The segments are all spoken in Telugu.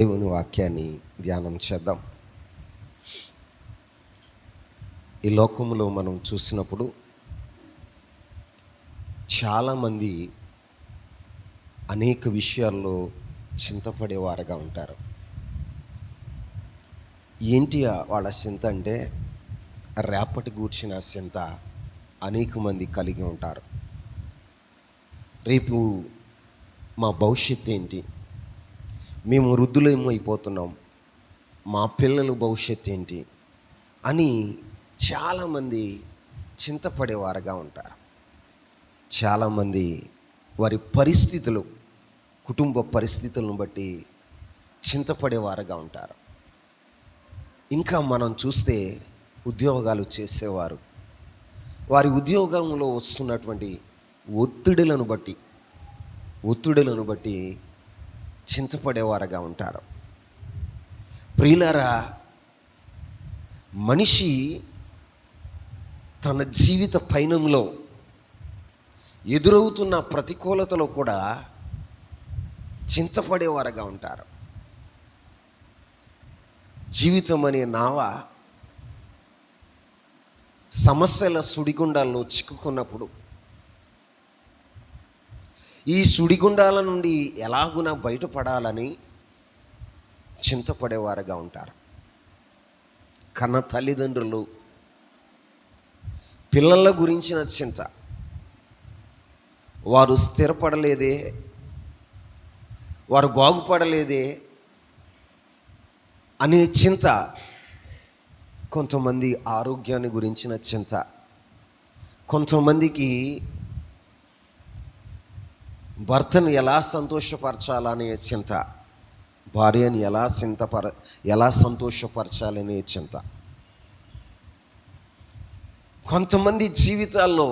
దేవుని వాక్యాన్ని ధ్యానం చేద్దాం. ఈ లోకంలో మనం చూసినప్పుడు చాలామంది అనేక విషయాల్లో చింతపడేవారుగా ఉంటారు. ఏంటి వాళ్ళ చింత అంటే రేపటి గూర్చిన చింత అనేక మంది కలిగి ఉంటారు. రేపు మా భవిష్యత్తు ఏంటి, మేము వృద్ధులేమో అయిపోతున్నాం, మా పిల్లల భవిష్యత్తు ఏంటి అని చాలామంది చింతపడేవారుగా ఉంటారు. చాలామంది వారి పరిస్థితులు, కుటుంబ పరిస్థితులను బట్టి చింతపడేవారుగా ఉంటారు. ఇంకా మనం చూస్తే ఉద్యోగాలు చేసేవారు వారి ఉద్యోగంలో వస్తున్నటువంటి ఒత్తిడులను బట్టి చింతపడేవారుగా ఉంటారు. ప్రియులారా, మనిషి తన జీవిత పయనంలో ఎదురవుతున్న ప్రతికూలతలో కూడా చింతపడేవారుగా ఉంటారు. జీవితం అనే నావ సమస్యల సుడిగుండాల్లో చిక్కుకున్నప్పుడు ఈ సుడిగుండాల నుండి ఎలాగునా బయటపడాలని చింతపడేవారుగా ఉంటారు. కన్న తల్లిదండ్రులు పిల్లల గురించిన చింత, వారు స్థిరపడలేదే, వారు బాగుపడలేదే అనే చింత. కొంతమంది ఆరోగ్యాన్ని గురించిన చింత, కొంతమందికి భర్తను ఎలా సంతోషపరచాలనే చింత, భార్యను ఎలా సంతోషపరచాలనే చింత. కొంతమంది జీవితాల్లో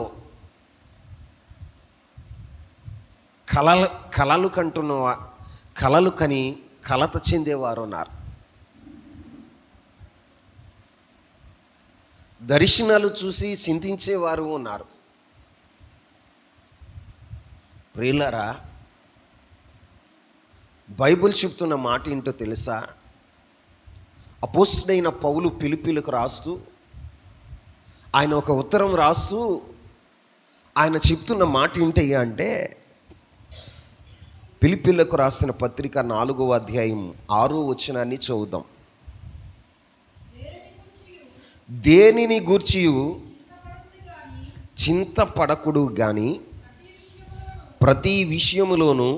కలలు కని కలత చెందేవారు ఉన్నారు. దర్శనాలు చూసి చింతించేవారు ఉన్నారు. ప్రియులారా, బైబిల్ చెప్తున్న మాట ఏంటో తెలుసా? అపోస్తలుడైన పౌలు ఫిలిప్పీలకు రాస్తూ, ఆయన ఒక ఉత్తరం రాస్తూ ఆయన చెప్తున్న మాట ఏంటయ్యా అంటే, ఫిలిప్పీలకు రాసిన పత్రిక 4వ అధ్యాయం 6వ వచనాన్ని చదువుదాం. దేనిని గూర్చియు చింతపడకుడు గాని ప్రతి విషయములోనూ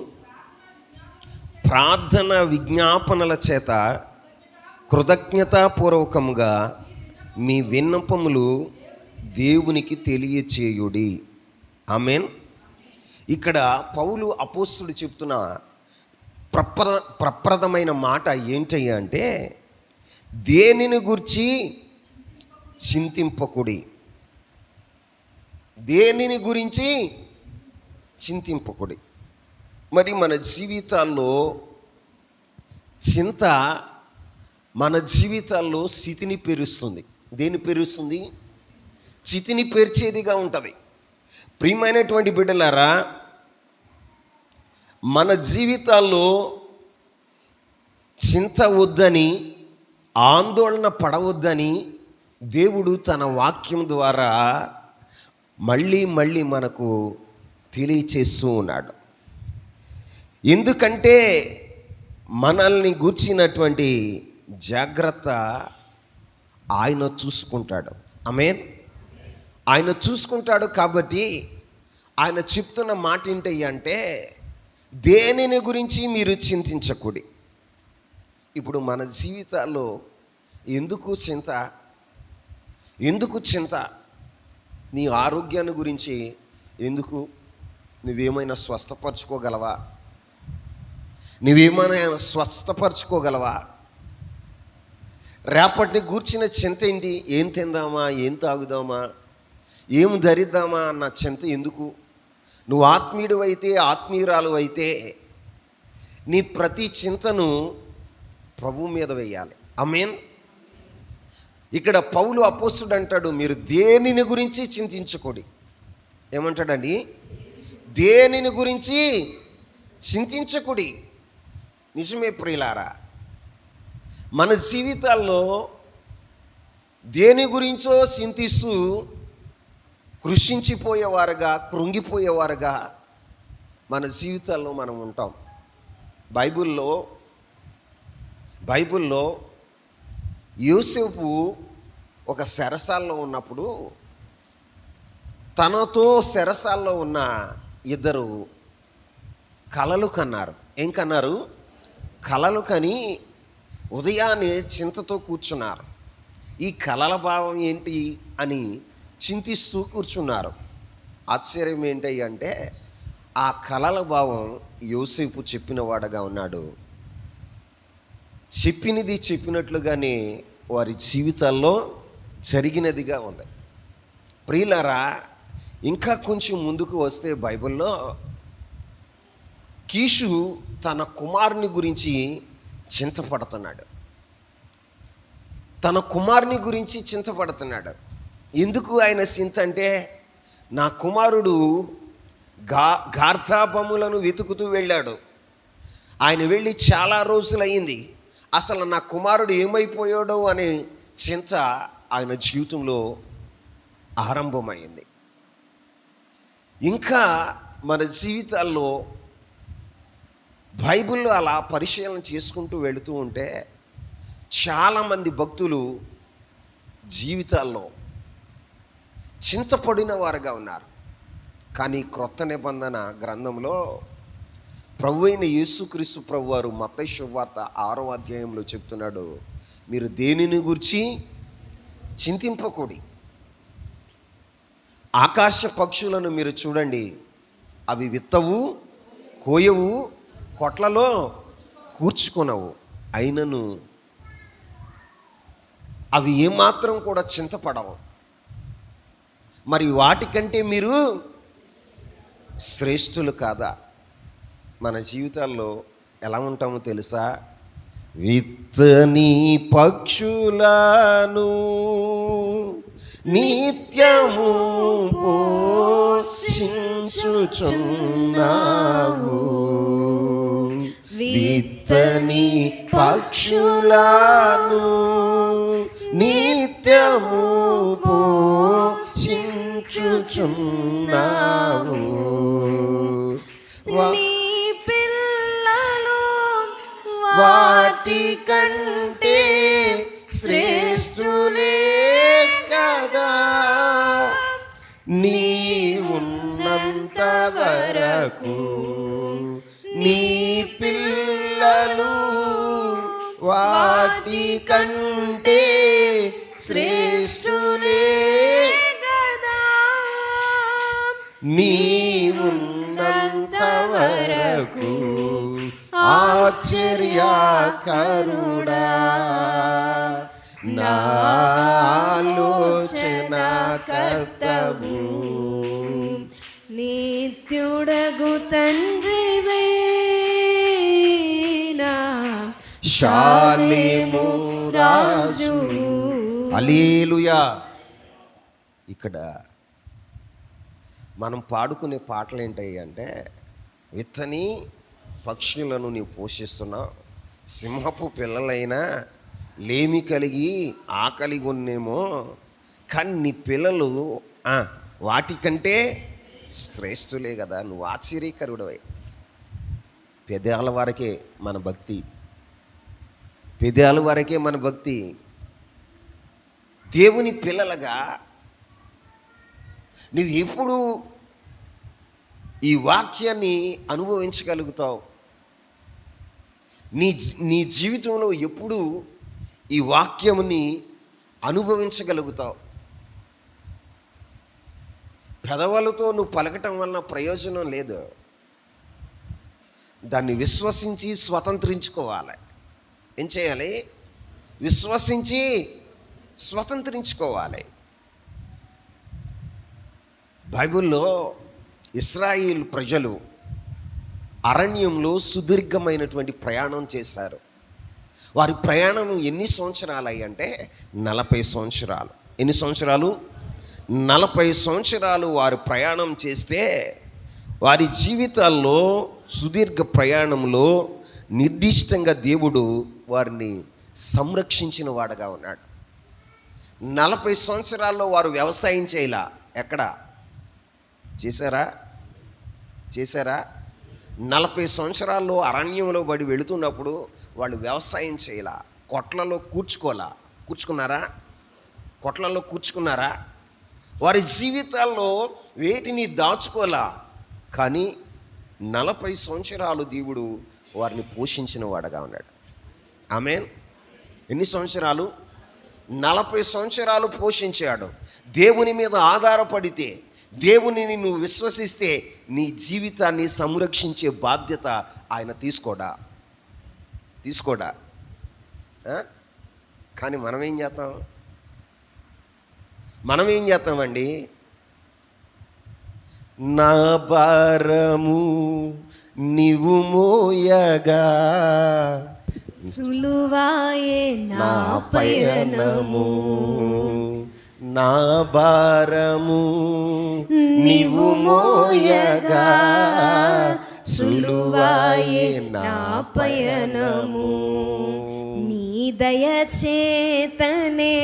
ప్రార్థన విజ్ఞాపనల చేత కృతజ్ఞతాపూర్వకముగా మీ విన్నపములు దేవునికి తెలియచేయుడి. ఆమేన్. ఇక్కడ పౌలు అపోస్తలుడు చెప్తున్న ప్రప్రదమైన మాట ఏంటయ్యా అంటే, దేనిని గురించి చింతింపకుడి. దేనిని గురించి చింతింపకుడి. మరి మన జీవితాల్లో చింత మన జీవితాల్లో స్థితిని పెరుస్తుంది. దేని పెరుస్తుంది? స్థితిని పెరిచేదిగా ఉంటుంది. ప్రియమైనటువంటి బిడ్డలారా, మన జీవితాల్లో చింత వద్దని, ఆందోళన పడవద్దని దేవుడు తన వాక్యం ద్వారా మళ్ళీ మనకు తెలియచేస్తూ ఉన్నాడు. ఎందుకంటే మనల్ని గూర్చినటువంటి జాగ్రత్త ఆయన చూసుకుంటాడు. ఆమేన్. ఆయన చూసుకుంటాడు కాబట్టి ఆయన చెప్తున్న మాట ఏంటయ్యా అంటే, దేనిని గురించి మీరు చింతించకూడి. ఇప్పుడు మన జీవితాల్లో ఎందుకు చింత? నీ ఆరోగ్యాన్ని గురించి ఎందుకు? నువ్వేమైనా స్వస్థపరచుకోగలవా? రేపటిని గూర్చిన చింత ఏంటి? ఏం తిందామా, ఏం తాగుదామా, ఏం ధరిద్దామా అన్న చింత ఎందుకు? నువ్వు ఆత్మీయుడు అయితే, ఆత్మీయురాలు అయితే నీ ప్రతి చింతను ప్రభు మీద వేయాలి. ఆమేన్. ఇక్కడ పౌలు అపోస్తలుడు అంటాడు, మీరు దేనిని గురించి చింతించకూడి. ఏమంటాడండి? దేనిని గురించి చింతించకుడి. నిజమే ప్రియులారా, మన జీవితాల్లో దేని గురించో చింతిస్తూ కృషించిపోయేవారుగా, కృంగిపోయేవారుగా మన జీవితాల్లో మనం ఉంటాం. బైబిల్లో యోసేపు ఒక చెరసాల్లో ఉన్నప్పుడు తనతో చెరసాల్లో ఉన్న ఇద్దరు కలలు కన్నారు. ఏం కన్నారు? కలలు కని ఉదయాన్నే చింతతో కూర్చున్నారు. ఈ కలల భావం ఏంటి అని చింతిస్తూ కూర్చున్నారు. ఆశ్చర్యం ఏంటి అంటే ఆ కలల భావం యోసేపు చెప్పినవాడుగా ఉన్నాడు. చెప్పినది చెప్పినట్లుగానే వారి జీవితాల్లో జరిగినదిగా ఉంది. ప్రియులారా, ఇంకా కొంచెం ముందుకు వస్తే బైబిల్లో కీషు తన కుమారుని గురించి చింతపడుతున్నాడు. ఎందుకు ఆయన చింత అంటే, నా కుమారుడు గార్ధాపములను వెతుకుతూ వెళ్ళాడు. ఆయన వెళ్ళి చాలా రోజులయ్యింది. అసలు నా కుమారుడు ఏమైపోయాడో అనే చింత ఆయన జీవితంలో ఆరంభమైంది. ఇంకా మన జీవితాల్లో బైబిల్లో అలా పరిశీలన చేసుకుంటూ వెళుతూ ఉంటే చాలామంది భక్తులు జీవితాల్లో చింతపడిన వారుగా ఉన్నారు. కానీ క్రొత్త నిబంధన గ్రంథంలో ప్రభువైన యేసుక్రీస్తు ప్రభువారు మత్తయి సువార్త 6వ అధ్యాయంలో చెప్తున్నాడు, మీరు దేనిని గురించి చింతింపకూడి. ఆకాశ పక్షులను మీరు చూడండి, అవి విత్తవు, కోయవు, కొట్లలో కూర్చుకొనవు, అయినను అవి ఏమాత్రం కూడా చింతపడవు. మరి వాటికంటే మీరు శ్రేష్ఠులు కాదా? మన జీవితాల్లో ఎలా ఉంటామో తెలుసా? విత్తని పక్షులను నిత్యము పోషించుచున్నావు, విత్తని పక్షులను నిత్యము పోషించుచున్నావు, వాటి కంటే శ్రేష్ఠులే కదా, నీ ఉన్నంత వరకు నీ పిల్లలు వాటి కంటే శ్రేష్ఠులే కదా, నీ ఉన్నంత వరకు ఆశ్చర్యకరుడా, నా ఆలోచన కర్తవు, నిత్యుడగు తండ్రివే నా శాలేము రాజు. హల్లెలూయా. ఇక్కడ మనం పాడుకునే పాటలు ఏంటయ్యి అంటే, విత్తని పక్షులను నీవు పోషిస్తున్నావు, సింహపు పిల్లలైనా లేమి కలిగి ఆకలి కొన్నేమో, కానీ నీ పిల్లలు వాటికంటే శ్రేష్ఠులే కదా, నువ్వు ఆశ్చర్యకరుడవై. పెదాల వరకే మన భక్తి, పెదాల వరకే మన భక్తి. దేవుని పిల్లలుగా నువ్వు ఎప్పుడు ఈ వాక్యాన్ని అనుభవించగలుగుతావు? నీ జీవితంలో ఎప్పుడు ఈ వాక్యముని అనుభవించగలుగుతావు? పెదవులతో నువ్వు పలకటం వలన ప్రయోజనం లేదు. దాన్ని విశ్వసించి స్వతంత్రించుకోవాలి. ఏం చేయాలి? విశ్వసించి స్వతంత్రించుకోవాలి. బైబిల్లో ఇశ్రాయేలు ప్రజలు అరణ్యంలో సుదీర్ఘమైనటువంటి ప్రయాణం చేశారు. వారి ప్రయాణం ఎన్ని సంవత్సరాలు అయ్యి అంటే 40 సంవత్సరాలు. ఎన్ని సంవత్సరాలు? 40 సంవత్సరాలు వారు ప్రయాణం చేస్తే వారి జీవితాల్లో సుదీర్ఘ ప్రయాణంలో నిర్దిష్టంగా దేవుడు వారిని సంరక్షించిన వాడుగా ఉన్నాడు. 40 సంవత్సరాల్లో వారు వ్యవసాయం చేయలా. ఎక్కడ చేశారా? 40 సంవత్సరాల్లో అరణ్యంలో పడి వెళుతున్నప్పుడు వాళ్ళు వ్యవసాయం చేయలా. కొట్లలో కూర్చుకున్నారా? కొట్లలో కూర్చుకున్నారా? వారి జీవితాల్లో వేటిని దాచుకోలా. కానీ 40 సంవత్సరాలు దేవుడు వారిని పోషించిన వాడుగా ఉన్నాడు. ఆమేన్. ఎన్ని సంవత్సరాలు? 40 సంవత్సరాలు పోషించాడు. దేవుని మీద ఆధారపడితే, దేవునిని నువ్వు విశ్వసిస్తే నీ జీవితాన్ని సంరక్షించే బాధ్యత ఆయన తీసుకోడా? కానీ మనం ఏం చేస్తామండి? నా భారము నీవు మోయగా సులువాయే నా పయనము, నా భారము నీవు మోయగా సులువాయే నా పయనము. నీ దయచేతనే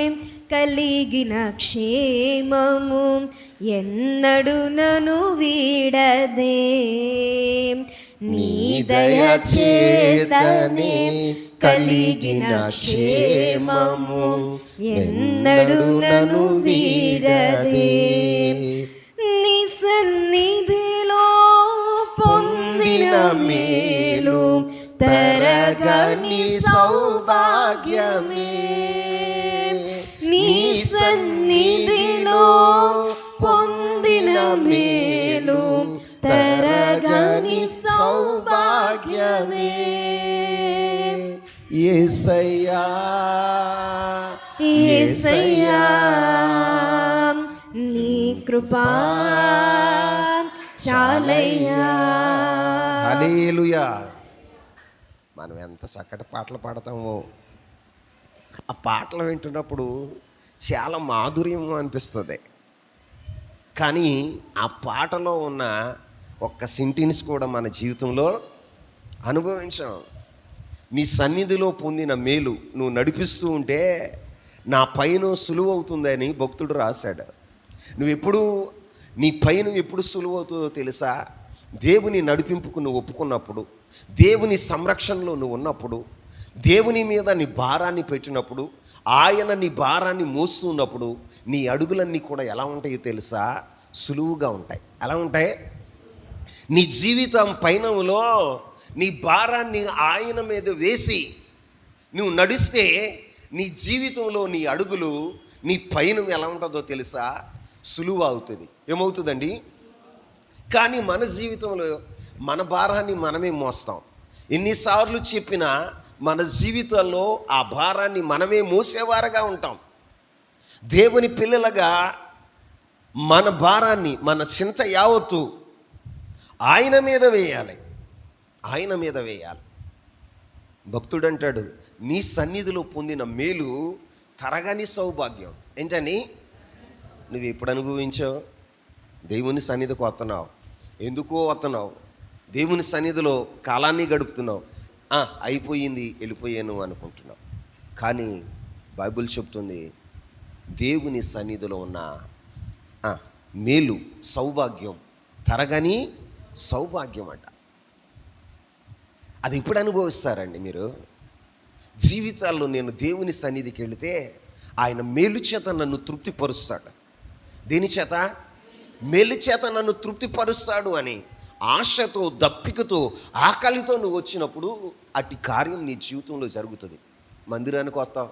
కలిగిన క్షేమము ఎన్నడు నను వీడదే. నీ దయచేతనే కలిగిన క్షేమము ఎన్నడు నను వీడదే. నీ సన్నిధిలో పొందిన మేలు తరగని సౌభాగ్యమే. నీ సన్నిధిలో పొందిన మేలు తరగని సౌభాగ్యమే. యేసయ్యా యేసయ్యా నీ కృపా చాలయ్యా. హల్లెలూయా. మనం ఎంత చక్కటి పాటలు పాడతామో, ఆ పాటలు వింటున్నప్పుడు చాలా మాధుర్యం అనిపిస్తుంది. కానీ ఆ పాటలో ఉన్న ఒక్క సెంటెన్స్ కూడా మన జీవితంలో అనుభవించాం. నీ సన్నిధిలో పొందిన మేలు నువ్వు నడిపిస్తూ ఉంటే నా పైన సులువవుతుందని భక్తుడు రాశాడు. నీ పైన ఎప్పుడు సులువవుతుందో తెలుసా? దేవుని నడిపింపుకు నువ్వు ఒప్పుకున్నప్పుడు, దేవుని సంరక్షణలో నువ్వు ఉన్నప్పుడు, దేవుని మీద నీ భారాన్ని పెట్టినప్పుడు, ఆయన నీ భారాన్ని మోస్తున్నప్పుడు నీ అడుగులన్నీ కూడా ఎలా ఉంటాయో తెలుసా? సులువుగా ఉంటాయి. ఎలా ఉంటాయి? నీ జీవితం పైనలో నీ భారాన్ని ఆయన మీద వేసి నువ్వు నడిస్తే నీ జీవితంలో నీ అడుగులు నీ పైన ఎలా ఉంటుందో తెలుసా? సులువు అవుతుంది. ఏమవుతుందండి? కానీ మన జీవితంలో మన భారాన్ని మనమే మోస్తాం. ఎన్నిసార్లు చెప్పినా మన జీవితాల్లో ఆ భారాన్ని మనమే మోసేవారుగా ఉంటాం. దేవుని పిల్లలుగా మన భారాన్ని, మన చింత యావత్తు ఆయన మీద వేయాలి. భక్తుడు అంటాడు, నీ సన్నిధిలో పొందిన మేలు తరగని సౌభాగ్యం. ఏంటని? నువ్వు ఎప్పుడు అనుభవించావు? దేవుని సన్నిధికి వస్తున్నావు, ఎందుకో వస్తున్నావు, దేవుని సన్నిధిలో కాలాన్ని గడుపుతున్నావు, అయిపోయింది వెళ్ళిపోయాను అనుకుంటున్నావు. కానీ బైబిల్ చెప్తుంది, దేవుని సన్నిధిలో ఉన్న మేలు, సౌభాగ్యం తరగని సౌభాగ్యం అంట. అది ఎప్పుడు అనుభవిస్తారండి మీరు? జీవితాల్లో నేను దేవుని సన్నిధికి వెళితే ఆయన మేలు చేత నన్ను తృప్తిపరుస్తాడు. దేని చేత? మేలు చేత నన్ను తృప్తిపరుస్తాడు అని ఆశతో, దప్పికతో, ఆకలితో నువ్వు వచ్చినప్పుడు అట్టి కార్యం నీ జీవితంలో జరుగుతుంది. మందిరానికి వస్తావు,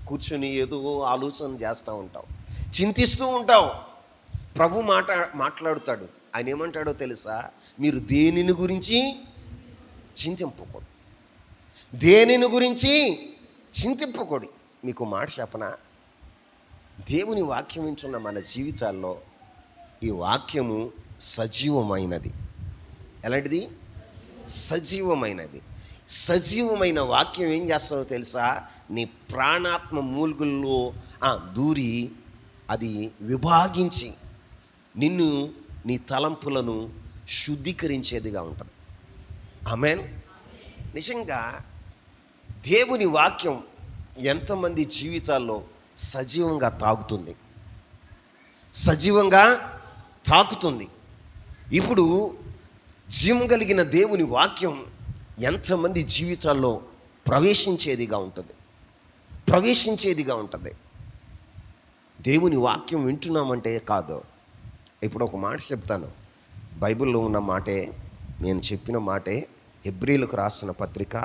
కూర్చొని ఏదో ఆలోచన చేస్తూ ఉంటావు, చింతిస్తూ ఉంటావు. ప్రభు మాట్లాడుతాడు. ఆయన ఏమంటాడో తెలుసా? మీరు దేనిని గురించి చింతింపకూడదు, దేనిని గురించి చింతింపకూడదు. మీకు మాట చెప్పనా? దేవుని వాక్యం వింటున్న మన జీవితాల్లో ఈ వాక్యము సజీవమైనది. ఎలాంటిది? సజీవమైనది. సజీవమైన వాక్యం ఏం చేస్తుందో తెలుసా? నీ ప్రాణాత్మ మూలుగుల్లో దూరి అది విభాగించి నిన్ను, నీ తలంపులను శుద్ధీకరించేదిగా ఉంటుంది. ఆమేన్. నిజంగా దేవుని వాక్యం ఎంతమంది జీవితాల్లో సజీవంగా తాకుతుంది. ఇప్పుడు జీవం కలిగిన దేవుని వాక్యం ఎంతమంది జీవితాల్లో ప్రవేశించేదిగా ఉంటుంది. దేవుని వాక్యం వింటున్నామంటే కాదు. ఇప్పుడు ఒక మాట చెప్తాను. బైబిల్లో ఉన్న మాటే, నేను చెప్పిన మాటే. హెబ్రీలకు రాసిన పత్రిక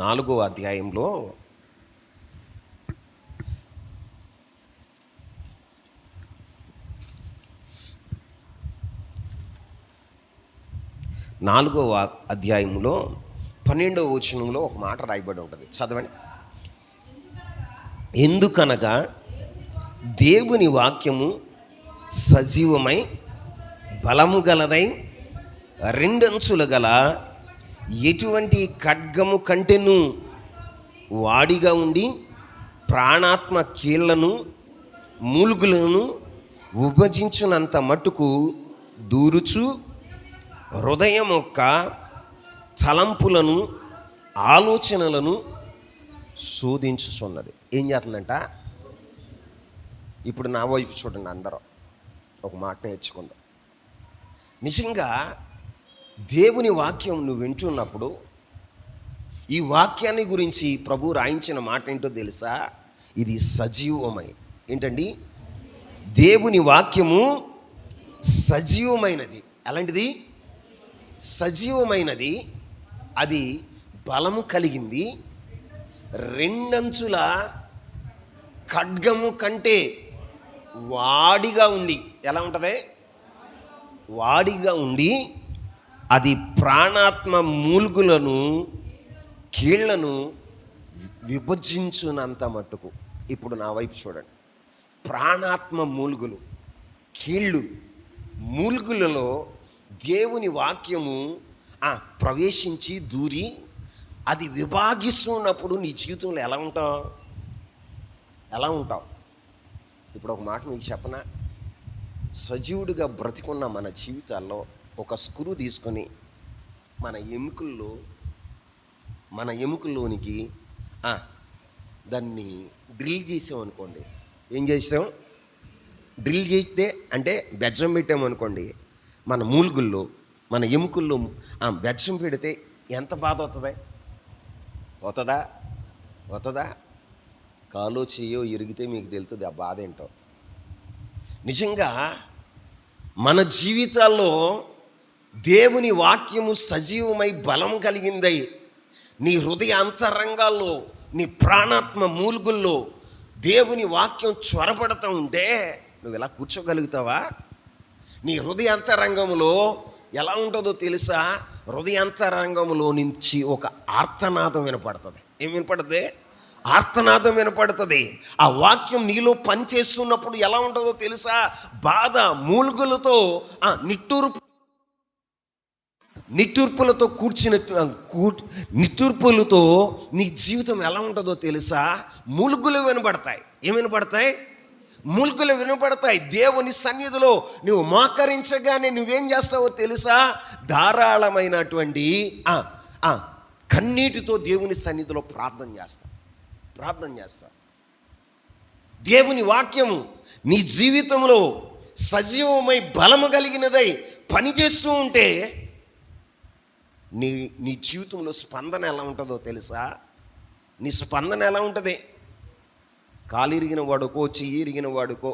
4వ అధ్యాయంలో 12వ వచనంలో ఒక మాట రాయబడి ఉంటుంది. చదవండి. ఎందుకనగా దేవుని వాక్యము సజీవమై బలము గలదై రెండంచుల గల ఎటువంటి ఖడ్గము కంటెను వాడిగా ఉండి ప్రాణాత్మ కీళ్లను మూలుగులను విభజించునంత మట్టుకు దూరుచు హృదయం యొక్క తలంపులను ఆలోచనలను శోధించుచున్నది. ఏం చేస్తుందంట? ఇప్పుడు నా వైపు చూడండి, అందరూ ఒక మాట నేర్చుకుందాం. నిజంగా దేవుని వాక్యం నువ్వు వింటున్నప్పుడు ఈ వాక్యాన్ని గురించి ప్రభు రాయించిన మాట ఏంటో తెలుసా? ఇది సజీవమై. ఏంటండి? దేవుని వాక్యము సజీవమైనది. అలాంటిది సజీవమైనది, అది బలము కలిగింది, రెండంచుల ఖడ్గము కంటే వాడిగా ఉండి. ఎలా ఉంటుంది? వాడిగా ఉండి అది ప్రాణాత్మ మూల్గులను కీళ్లను విభజించునంత మట్టుకు. ఇప్పుడు నా వైపు చూడండి. ప్రాణాత్మ మూల్గులు, కీళ్ళు, మూల్గులలో దేవుని వాక్యము ప్రవేశించి దూరి అది విభాగిస్తున్నప్పుడు నీ జీవితంలో ఎలా ఉంటావు? ఇప్పుడు ఒక మాట మీకు చెప్పనా? సజీవుడిగా బ్రతికున్న మన జీవితాల్లో ఒక స్క్రూ తీసుకొని మన ఎముకల్లోనికి దాన్ని డ్రిల్ చేసామనుకోండి. ఏం చేసాం? డ్రిల్ చేస్తే అంటే బెజ్జం పెట్టామనుకోండి, మన మూలుగుల్లో మన ఎముకల్లో బెజ్జం పెడితే ఎంత బాధ అవుతుందా? కాలో చెయ్యో ఇరిగితే మీకు తెలుస్తుంది ఆ బాధ ఏంటో. నిజంగా మన జీవితాల్లో దేవుని వాక్యము సజీవమై బలం కలిగిందై నీ హృదయ అంతరంగాల్లో, నీ ప్రాణాత్మ మూలుగుల్లో దేవుని వాక్యం చొరబడుతూ ఉంటే నువ్వు ఎలా కూర్చోగలుగుతావా? నీ హృదయ అంతరంగంలో ఎలా ఉంటుందో తెలుసా? హృదయ అంతరంగంలో నుంచి ఒక ఆర్తనాదం వినపడుతుంది. ఏం వినపడుతుంది? ఆర్తనాదం వినపడుతుంది. ఆ వాక్యం నీలో పనిచేస్తున్నప్పుడు ఎలా ఉంటుందో తెలుసా? బాధ మూలుగులతో నిట్టూర్పులతో నీ జీవితం ఎలా ఉంటుందో తెలుసా? మూలుగులు వినపడతాయి. ఏం వినపడతాయి? మూలుగులు వినపడతాయి. దేవుని సన్నిధిలో నువ్వు మోకరించగానే నువ్వేం చేస్తావో తెలుసా? ధారాళమైనటువంటి కన్నీటితో దేవుని సన్నిధిలో ప్రార్థన చేస్తా. దేవుని వాక్యము నీ జీవితంలో సజీవమై బలము కలిగినదై పనిచేస్తూ ఉంటే నీ జీవితంలో స్పందన ఎలా ఉంటుందో తెలుసా? నీ స్పందన ఎలా ఉంటుంది? కాలు ఇరిగిన వాడుకో, చెయ్యి ఇరిగిన వాడుకో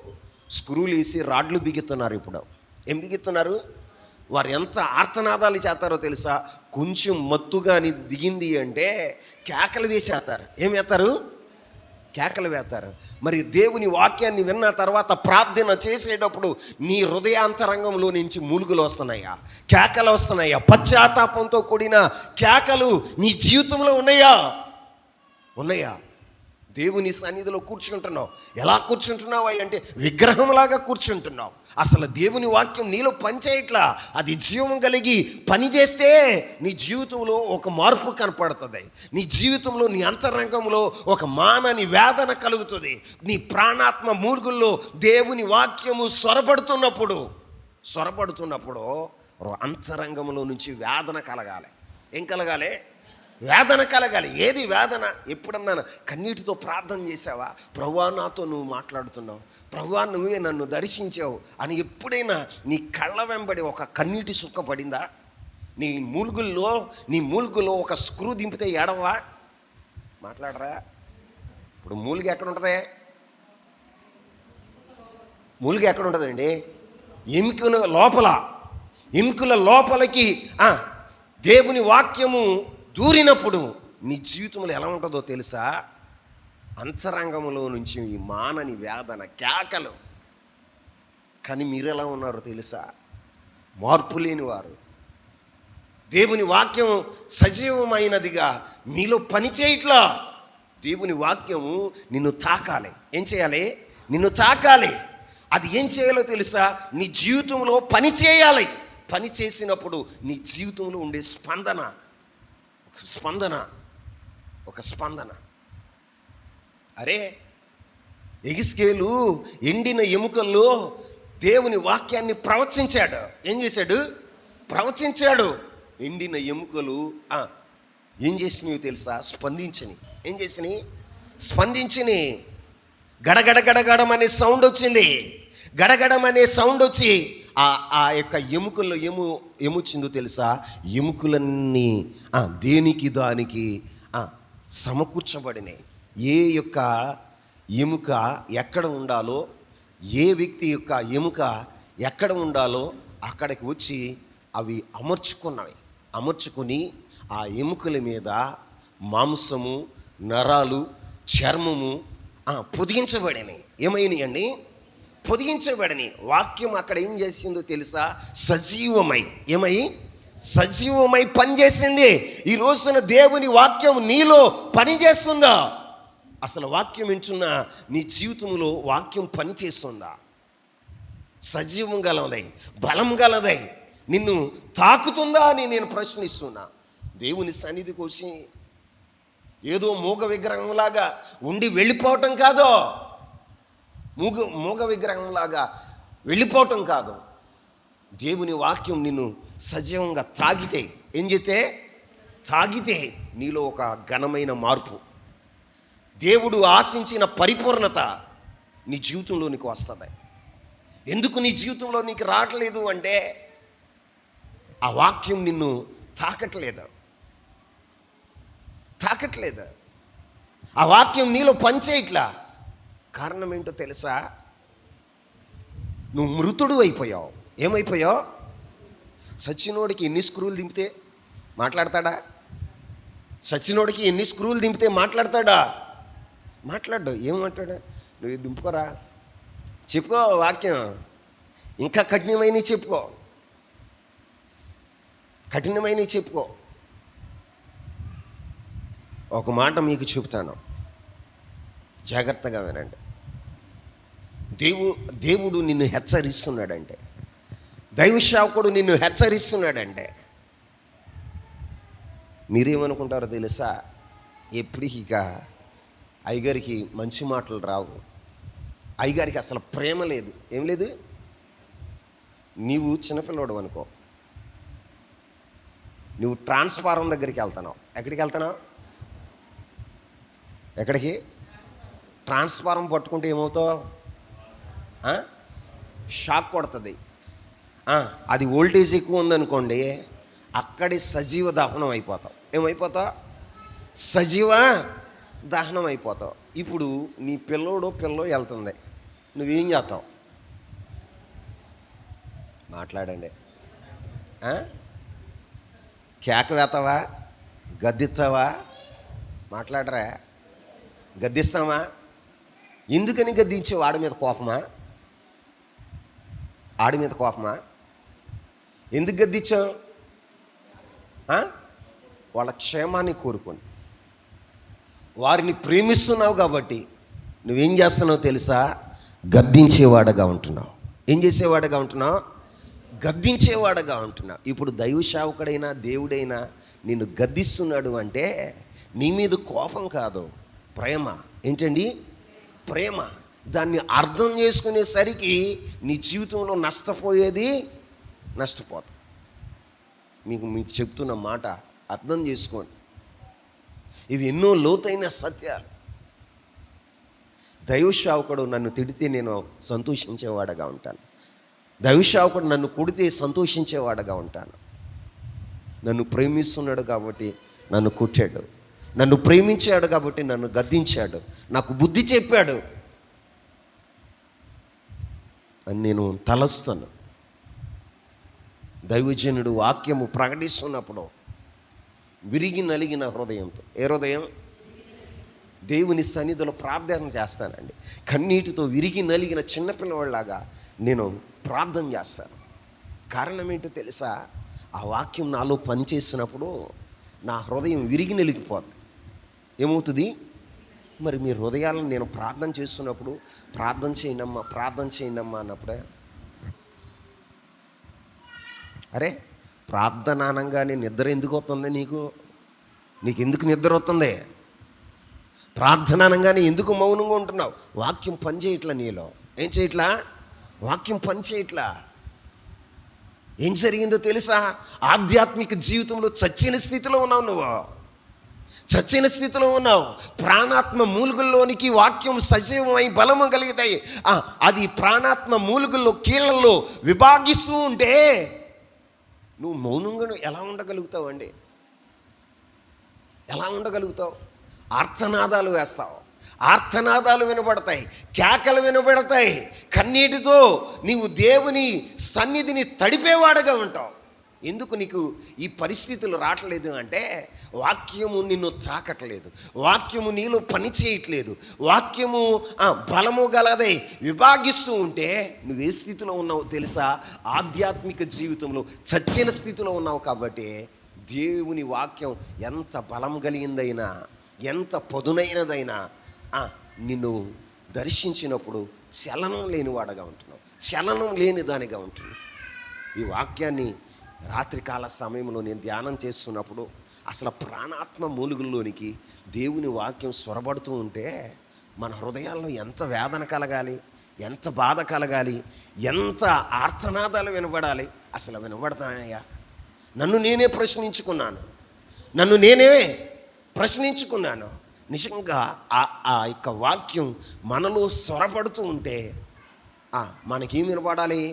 స్క్రూలు వేసి రాడ్లు బిగుతున్నారు. ఇప్పుడు ఏం బిగుతున్నారు? వారు ఎంత ఆర్తనాదాలు చేస్తారో తెలుసా? కొంచెం మత్తుగా దిగింది అంటే కేకలు వేసేస్తారు. ఏం వేస్తారు? కేకలు వేస్తారు. మరి దేవుని వాక్యాన్ని విన్న తర్వాత ప్రార్థన చేసేటప్పుడు నీ హృదయాంతరంగంలో నుంచి మూలుగులు వస్తున్నాయా? కేకలు వస్తున్నాయా? పశ్చాత్తాపంతో కూడిన కేకలు నీ జీవితంలో ఉన్నాయా? దేవుని సన్నిధిలో కూర్చుంటున్నావు. ఎలా కూర్చుంటున్నావు అంటే విగ్రహంలాగా కూర్చుంటున్నావు. అసలు దేవుని వాక్యం నీలో పనిచేయట్లా. అది జీవం కలిగి పనిచేస్తే నీ జీవితంలో ఒక మార్పు కనపడుతుంది. నీ జీవితంలో, నీ అంతరంగంలో ఒక మానని వేదన కలుగుతుంది. నీ ప్రాణాత్మ మూలుగుల్లో దేవుని వాక్యము సొరబడుతున్నప్పుడు అంతరంగంలో నుంచి వేదన కలగాలి. ఏం కలగాలి? వేదన కలగాలి. ఏది వేదన? ఎప్పుడన్నా కన్నీటితో ప్రార్థన చేసావా? ప్రభువా నాతో నువ్వు మాట్లాడుతున్నావు, ప్రభువా నువ్వే నన్ను దర్శించావు అని ఎప్పుడైనా నీ కళ్ళ వెంబడి ఒక కన్నీటి సుక్క పడిందా? నీ మూలుగుల్లో ఒక స్క్రూ దింపితే ఏడవా? మాట్లాడరా? ఇప్పుడు మూలిగ ఎక్కడ ఉంటుంది? మూలిగ ఎక్కడ ఉంటుందండి? ఎముకల లోపలికి దేవుని వాక్యము దూరినప్పుడు నీ జీవితంలో ఎలా ఉంటుందో తెలుసా? అంతరంగంలో నుంచి ఈ మానని వేదన కేకలు. కానీ మీరు ఎలా ఉన్నారో తెలుసా? మార్పు లేని వారు. దేవుని వాక్యం సజీవమైనదిగా మీలో పనిచేయట్లా. దేవుని వాక్యము నిన్ను తాకాలి. ఏం చేయాలి? నిన్ను తాకాలి. అది ఏం చేయాలో తెలుసా? నీ జీవితంలో పని చేయాలి. పని చేసినప్పుడు నీ జీవితంలో ఉండే ఒక స్పందన. అరే, ఎగిస్కేలు ఎండిన ఎముకల్లో దేవుని వాక్యాన్ని ప్రవచించాడు. ఏం చేశాడు? ప్రవచించాడు. ఎండిన ఎముకలు ఏం చేసినాయో తెలుసా? ఏం చేసినాయి? స్పందించినాయి. గడగడమనే సౌండ్ వచ్చింది. గడగడమనే సౌండ్ వచ్చి ఆ యొక్క ఎముకల్లో ఏమొచ్చిందో తెలుసా? ఎముకలన్నీ దేనికి దానికి సమకూర్చబడినాయి. ఏ యొక్క ఎముక ఎక్కడ ఉండాలో, ఏ వ్యక్తి యొక్క ఎముక ఎక్కడ ఉండాలో అక్కడికి వచ్చి అవి అమర్చుకుని ఆ ఎముకల మీద మాంసము, నరాలు, చర్మము పొదిగించబడినాయి. ఏమైనాయి అండి? పొదిగించబడినాయి. వాక్యం అక్కడ ఏం చేసిందో తెలుసా? సజీవమై పనిచేసింది. ఈ రోజున దేవుని వాక్యం నీలో పనిచేస్తుందా? అసలు వాక్యం వింటున్న నీ జీవితంలో వాక్యం పనిచేస్తుందా? సజీవం గలదై, బలం గలదై నిన్ను తాకుతుందా అని నేను ప్రశ్నిస్తున్నా. దేవుని సన్నిధికి వచ్చి ఏదో మూగ విగ్రహంలాగా ఉండి వెళ్ళిపోవటం కాదు. మూగ విగ్రహంలాగా వెళ్ళిపోవటం కాదు. దేవుని వాక్యం నిన్ను సజీవంగా తాగితే, ఏం చేస్తే తాగితే నీలో ఒక ఘనమైన మార్పు, దేవుడు ఆశించిన పరిపూర్ణత నీ జీవితంలో నీకు వస్తుంది. ఎందుకు నీ జీవితంలో నీకు రావట్లేదు అంటే ఆ వాక్యం నిన్ను తాకట్లేదు. ఆ వాక్యం నీలో పనిచేయట్లా. కారణం ఏంటో తెలుసా? నువ్వు మృతుడు అయిపోయావు. ఏమైపోయావు? సచ్చినోడికి ఎన్ని స్క్రూలు దింపితే మాట్లాడతాడా? సచ్చినోడికి ఎన్ని స్క్రూలు దింపితే మాట్లాడతాడా? మాట్లాడ్డు. ఏమంటాడా? నువ్వు దింపుకోరా, చెప్పుకో వాక్యం, ఇంకా కఠినమైనవి చెప్పుకో. ఒక మాట మీకు చెబుతాను, జాగ్రత్తగా వినండి. దేవుడు నిన్ను హెచ్చరిస్తున్నాడంటే, దైవశావకుడు నిన్ను హెచ్చరిస్తున్నాడంటే మీరేమనుకుంటారో తెలుసా? ఎప్పటికిక అయ్యగారికి మంచి మాటలు రావు, అయ్యగారికి అసలు ప్రేమ లేదు. ఏం లేదు? నీవు చిన్నపిల్లవాడు అనుకో, నువ్వు ట్రాన్స్ఫారం దగ్గరికి వెళ్తున్నావు. ఎక్కడికి వెళ్తున్నావు? ఎక్కడికి? ట్రాన్స్ఫారం పట్టుకుంటే ఏమవుతావు? షాక్ కొడుతుంది. అది వోల్టేజ్ ఎక్కువ ఉందనుకోండి, అక్కడి సజీవ దహనం అయిపోతావు. ఏమైపోతావు? సజీవ దహనం అయిపోతావు. ఇప్పుడు నీ పిల్లో వెళ్తుంది, నువ్వేం చేస్తావు? మాట్లాడండి. కేక వేస్తావా? గద్దిస్తావా? మాట్లాడరా? గద్దిస్తావా? ఎందుకని గద్దించావు? ఆడి మీద కోపమా? ఎందుకు గద్దించావు? వాళ్ళ క్షేమాన్ని కోరుకొని, వారిని ప్రేమిస్తున్నావు కాబట్టి నువ్వేం చేస్తున్నావు తెలుసా? గద్దించేవాడగా ఉంటున్నావు. ఏం చేసేవాడగా ఉంటున్నావు? గద్దించేవాడగా ఉంటున్నావు. ఇప్పుడు దైవశావకుడైనా దేవుడైనా నిన్ను గద్దిస్తున్నాడు అంటే నీ మీద కోపం కాదు, ప్రేమ. ఏంటండి? ప్రేమ. దాన్ని అర్థం చేసుకునేసరికి నీ జీవితంలో నష్టపోతావు. మీకు చెప్తున్న మాట అర్థం చేసుకోండి. ఇవి ఎన్నో లోతైన సత్యాలు. దైవశావకుడు నన్ను తిడితే నేను సంతోషించేవాడగా ఉంటాను. దైవశావకుడు నన్ను కొడితే సంతోషించేవాడగా ఉంటాను. నన్ను ప్రేమిస్తున్నాడు కాబట్టి నన్ను కొట్టాడు, నన్ను ప్రేమించాడు కాబట్టి నన్ను గద్దించాడు, నాకు బుద్ధి చెప్పాడు అని నేను తలస్తాను. దైవజనుడు వాక్యము ప్రకటిస్తున్నప్పుడు విరిగి నలిగిన హృదయంతో, ఏ హృదయం? దేవుని సన్నిధిలో ప్రార్థన చేస్తానండి. కన్నీటితో విరిగి నలిగిన చిన్నపిల్లవాళ్ళలాగా నేను ప్రార్థన చేస్తాను. కారణం ఏంటో తెలుసా? ఆ వాక్యం నాలో పనిచేసినప్పుడు నా హృదయం విరిగి నలిగిపోద్ది. ఏమవుతుంది? మరి మీ హృదయాలను నేను ప్రార్థన చేస్తున్నప్పుడు ప్రార్థన చేయండి అమ్మా అన్నప్పుడే, అరే ప్రార్థన అనగానే నిద్ర ఎందుకు వస్తుంది? నీకు ఎందుకు నిద్ర వస్తుంది? ప్రార్థన అనగానే ఎందుకు మౌనంగా ఉంటున్నావు? వాక్యం పని చేయట్లా నీలో. ఏం చేయట్లా? వాక్యం పని చేయట్లా. ఏం జరిగిందో తెలుసా? ఆధ్యాత్మిక జీవితంలో చచ్చిన స్థితిలో ఉన్నావు. నువ్వు చచ్చిన స్థితిలో ఉన్నావు. ప్రాణాత్మ మూలుగుల్లోనికి వాక్యం సజీవమై బలము కలిగితాయి. అది ప్రాణాత్మ మూలుగుల్లో కీళ్లలో విభాగిస్తూ ఉంటే నువ్వు మౌనంగా ఎలా ఉండగలుగుతావు అండి? ఎలా ఉండగలుగుతావు? ఆర్తనాదాలు వేస్తావు, ఆర్తనాదాలు వినబడతాయి, కేకలు వినబడతాయి. కన్నీటితో నీవు దేవుని సన్నిధిని తడిపేవాడుగా ఉంటావు. ఎందుకు నీకు ఈ పరిస్థితులు రావట్లేదు అంటే వాక్యము నిన్ను తాకట్లేదు, వాక్యము నీలో పని చేయట్లేదు, వాక్యము బలము గలదై విభాగిస్తూ ఉంటే నువ్వే స్థితిలో ఉన్నావు తెలుసా? ఆధ్యాత్మిక జీవితంలో చచ్చిన స్థితిలో ఉన్నావు. కాబట్టి దేవుని వాక్యం ఎంత బలం కలిగిందైనా, ఎంత పదునైనదైనా నిన్ను దర్శించినప్పుడు చలనం లేనివాడగా ఉంటున్నావు, చలనం లేని దానిగా ఉంటున్నావు. ఈ వాక్యాన్ని రాత్రికాల సమయంలో నేను ధ్యానం చేస్తున్నప్పుడు అసలు ప్రాణాత్మ మూలుగుల్లోనికి దేవుని వాక్యం స్వరపడుతూ ఉంటే మన హృదయాల్లో ఎంత వేదన కలగాలి, ఎంత బాధ కలగాలి, ఎంత ఆర్తనాదాలు వినబడాలి. అసలు వినబడతానయ్యా? నన్ను నేనే ప్రశ్నించుకున్నాను. నిజంగా ఆ యొక్క వాక్యం మనలో స్వరపడుతూ ఉంటే మనకేం వినపడాలి?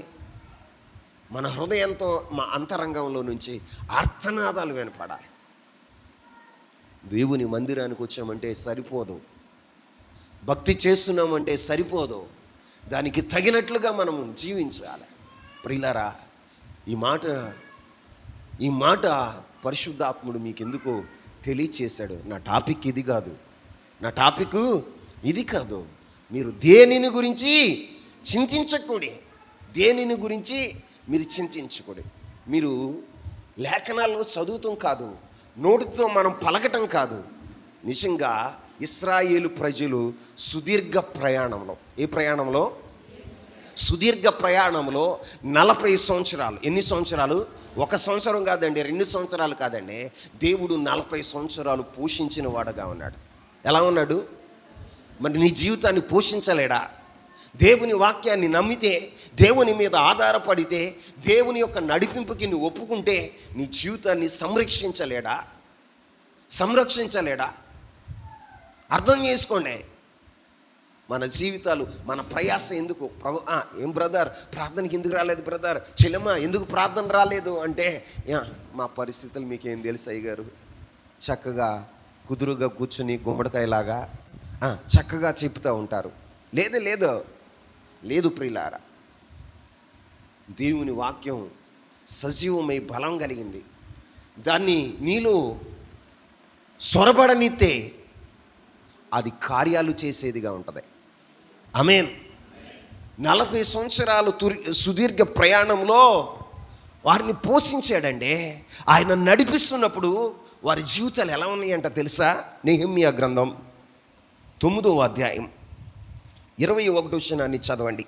మన హృదయంతో, మా అంతరంగంలో నుంచి ఆర్తనాదాలు వినపడాలి. దేవుని మందిరానికి వచ్చామంటే సరిపోదు, భక్తి చేస్తున్నామంటే సరిపోదు, దానికి తగినట్లుగా మనం జీవించాలి. ప్రియులారా, ఈ మాట పరిశుద్ధాత్ముడు మీకు ఎందుకో తెలియచేశాడు. నా టాపిక్ ఇది కాదు. మీరు దేనిని గురించి చింతించకూడదు, దేనిని గురించి మీరు చింతించకూడదు. మీరు లేఖనాల్లో చదువుతాం కాదు, నోటితో మనం పలకటం కాదు. నిజంగా ఇశ్రాయేలు ప్రజలు సుదీర్ఘ ప్రయాణంలో, సుదీర్ఘ ప్రయాణంలో 40 సంవత్సరాలు, ఎన్ని సంవత్సరాలు? 1 సంవత్సరం కాదండి, 2 సంవత్సరాలు కాదండి, దేవుడు 40 సంవత్సరాలు పోషించిన వాడుగా ఉన్నాడు. ఎలా ఉన్నాడు? మరి నీ జీవితాన్ని పోషించలేడా? దేవుని వాక్యాన్ని నమ్మితే, దేవుని మీద ఆధారపడితే, దేవుని యొక్క నడిపింపుకి నువ్వు ఒప్పుకుంటే నీ జీవితాన్ని సంరక్షించలేడా? అర్థం చేసుకోండి. మన జీవితాలు, మన ప్రయాస ఎందుకు? ఏం బ్రదర్ ప్రార్థనకి ఎందుకు రాలేదు? బ్రదర్ చెల్లెమ్మ ఎందుకు ప్రార్థన రాలేదు అంటే, మా పరిస్థితులు మీకేం తెలుసు అయ్యగారు? చక్కగా కుదురుగా కూర్చుని గుమ్మడికాయలాగా చక్కగా చెప్తూ ఉంటారు. లేదు ప్రియులారా, దేవుని వాక్యం సజీవమై బలం కలిగింది. దాన్ని నీలో సొరబడనితే అది కార్యాలు చేసేదిగా ఉంటుంది. ఆమేన్. 40 సంవత్సరాలు సుదీర్ఘ ప్రయాణంలో వారిని పోషించాడండి. ఆయన నడిపిస్తున్నప్పుడు వారి జీవితాలు ఎలా ఉన్నాయంట తెలుసా? నెహెమ్యా గ్రంథం 9వ అధ్యాయం 21వ వచనాన్ని చదవండి.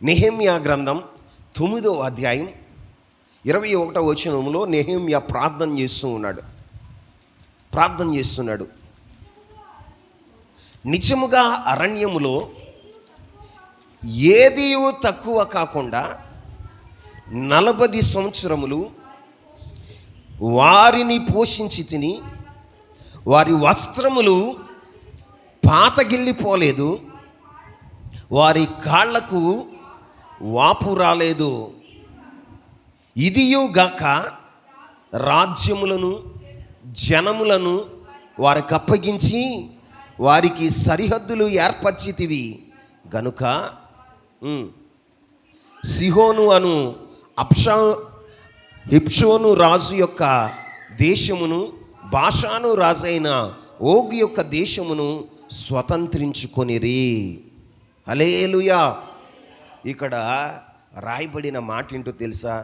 నెహెమ్యా గ్రంథం 9వ అధ్యాయం 21వ వచనంలో నెహెమ్యా ప్రార్థన చేస్తున్నాడు. నిజముగా అరణ్యములో ఏది తక్కువ కాకుండా 40 సంవత్సరములు వారిని పోషించి తిని వారి వస్త్రములు పాతగిల్లిపోలేదు, వారి కాళ్లకు వాపు రాలేదు. ఇదియుగాక రాజ్యములను జనములను వారికి అప్పగించి వారికి సరిహద్దులు ఏర్పరిచితివి గనుక సిహోను అను హిప్షోను రాజు యొక్క దేశమును, బాషాను రాజైన ఓగు యొక్క దేశమును స్వతంత్రించుకొనిరి. హల్లెలూయా. ఇక్కడ రాయబడిన మాట ఏంటో తెలుసా?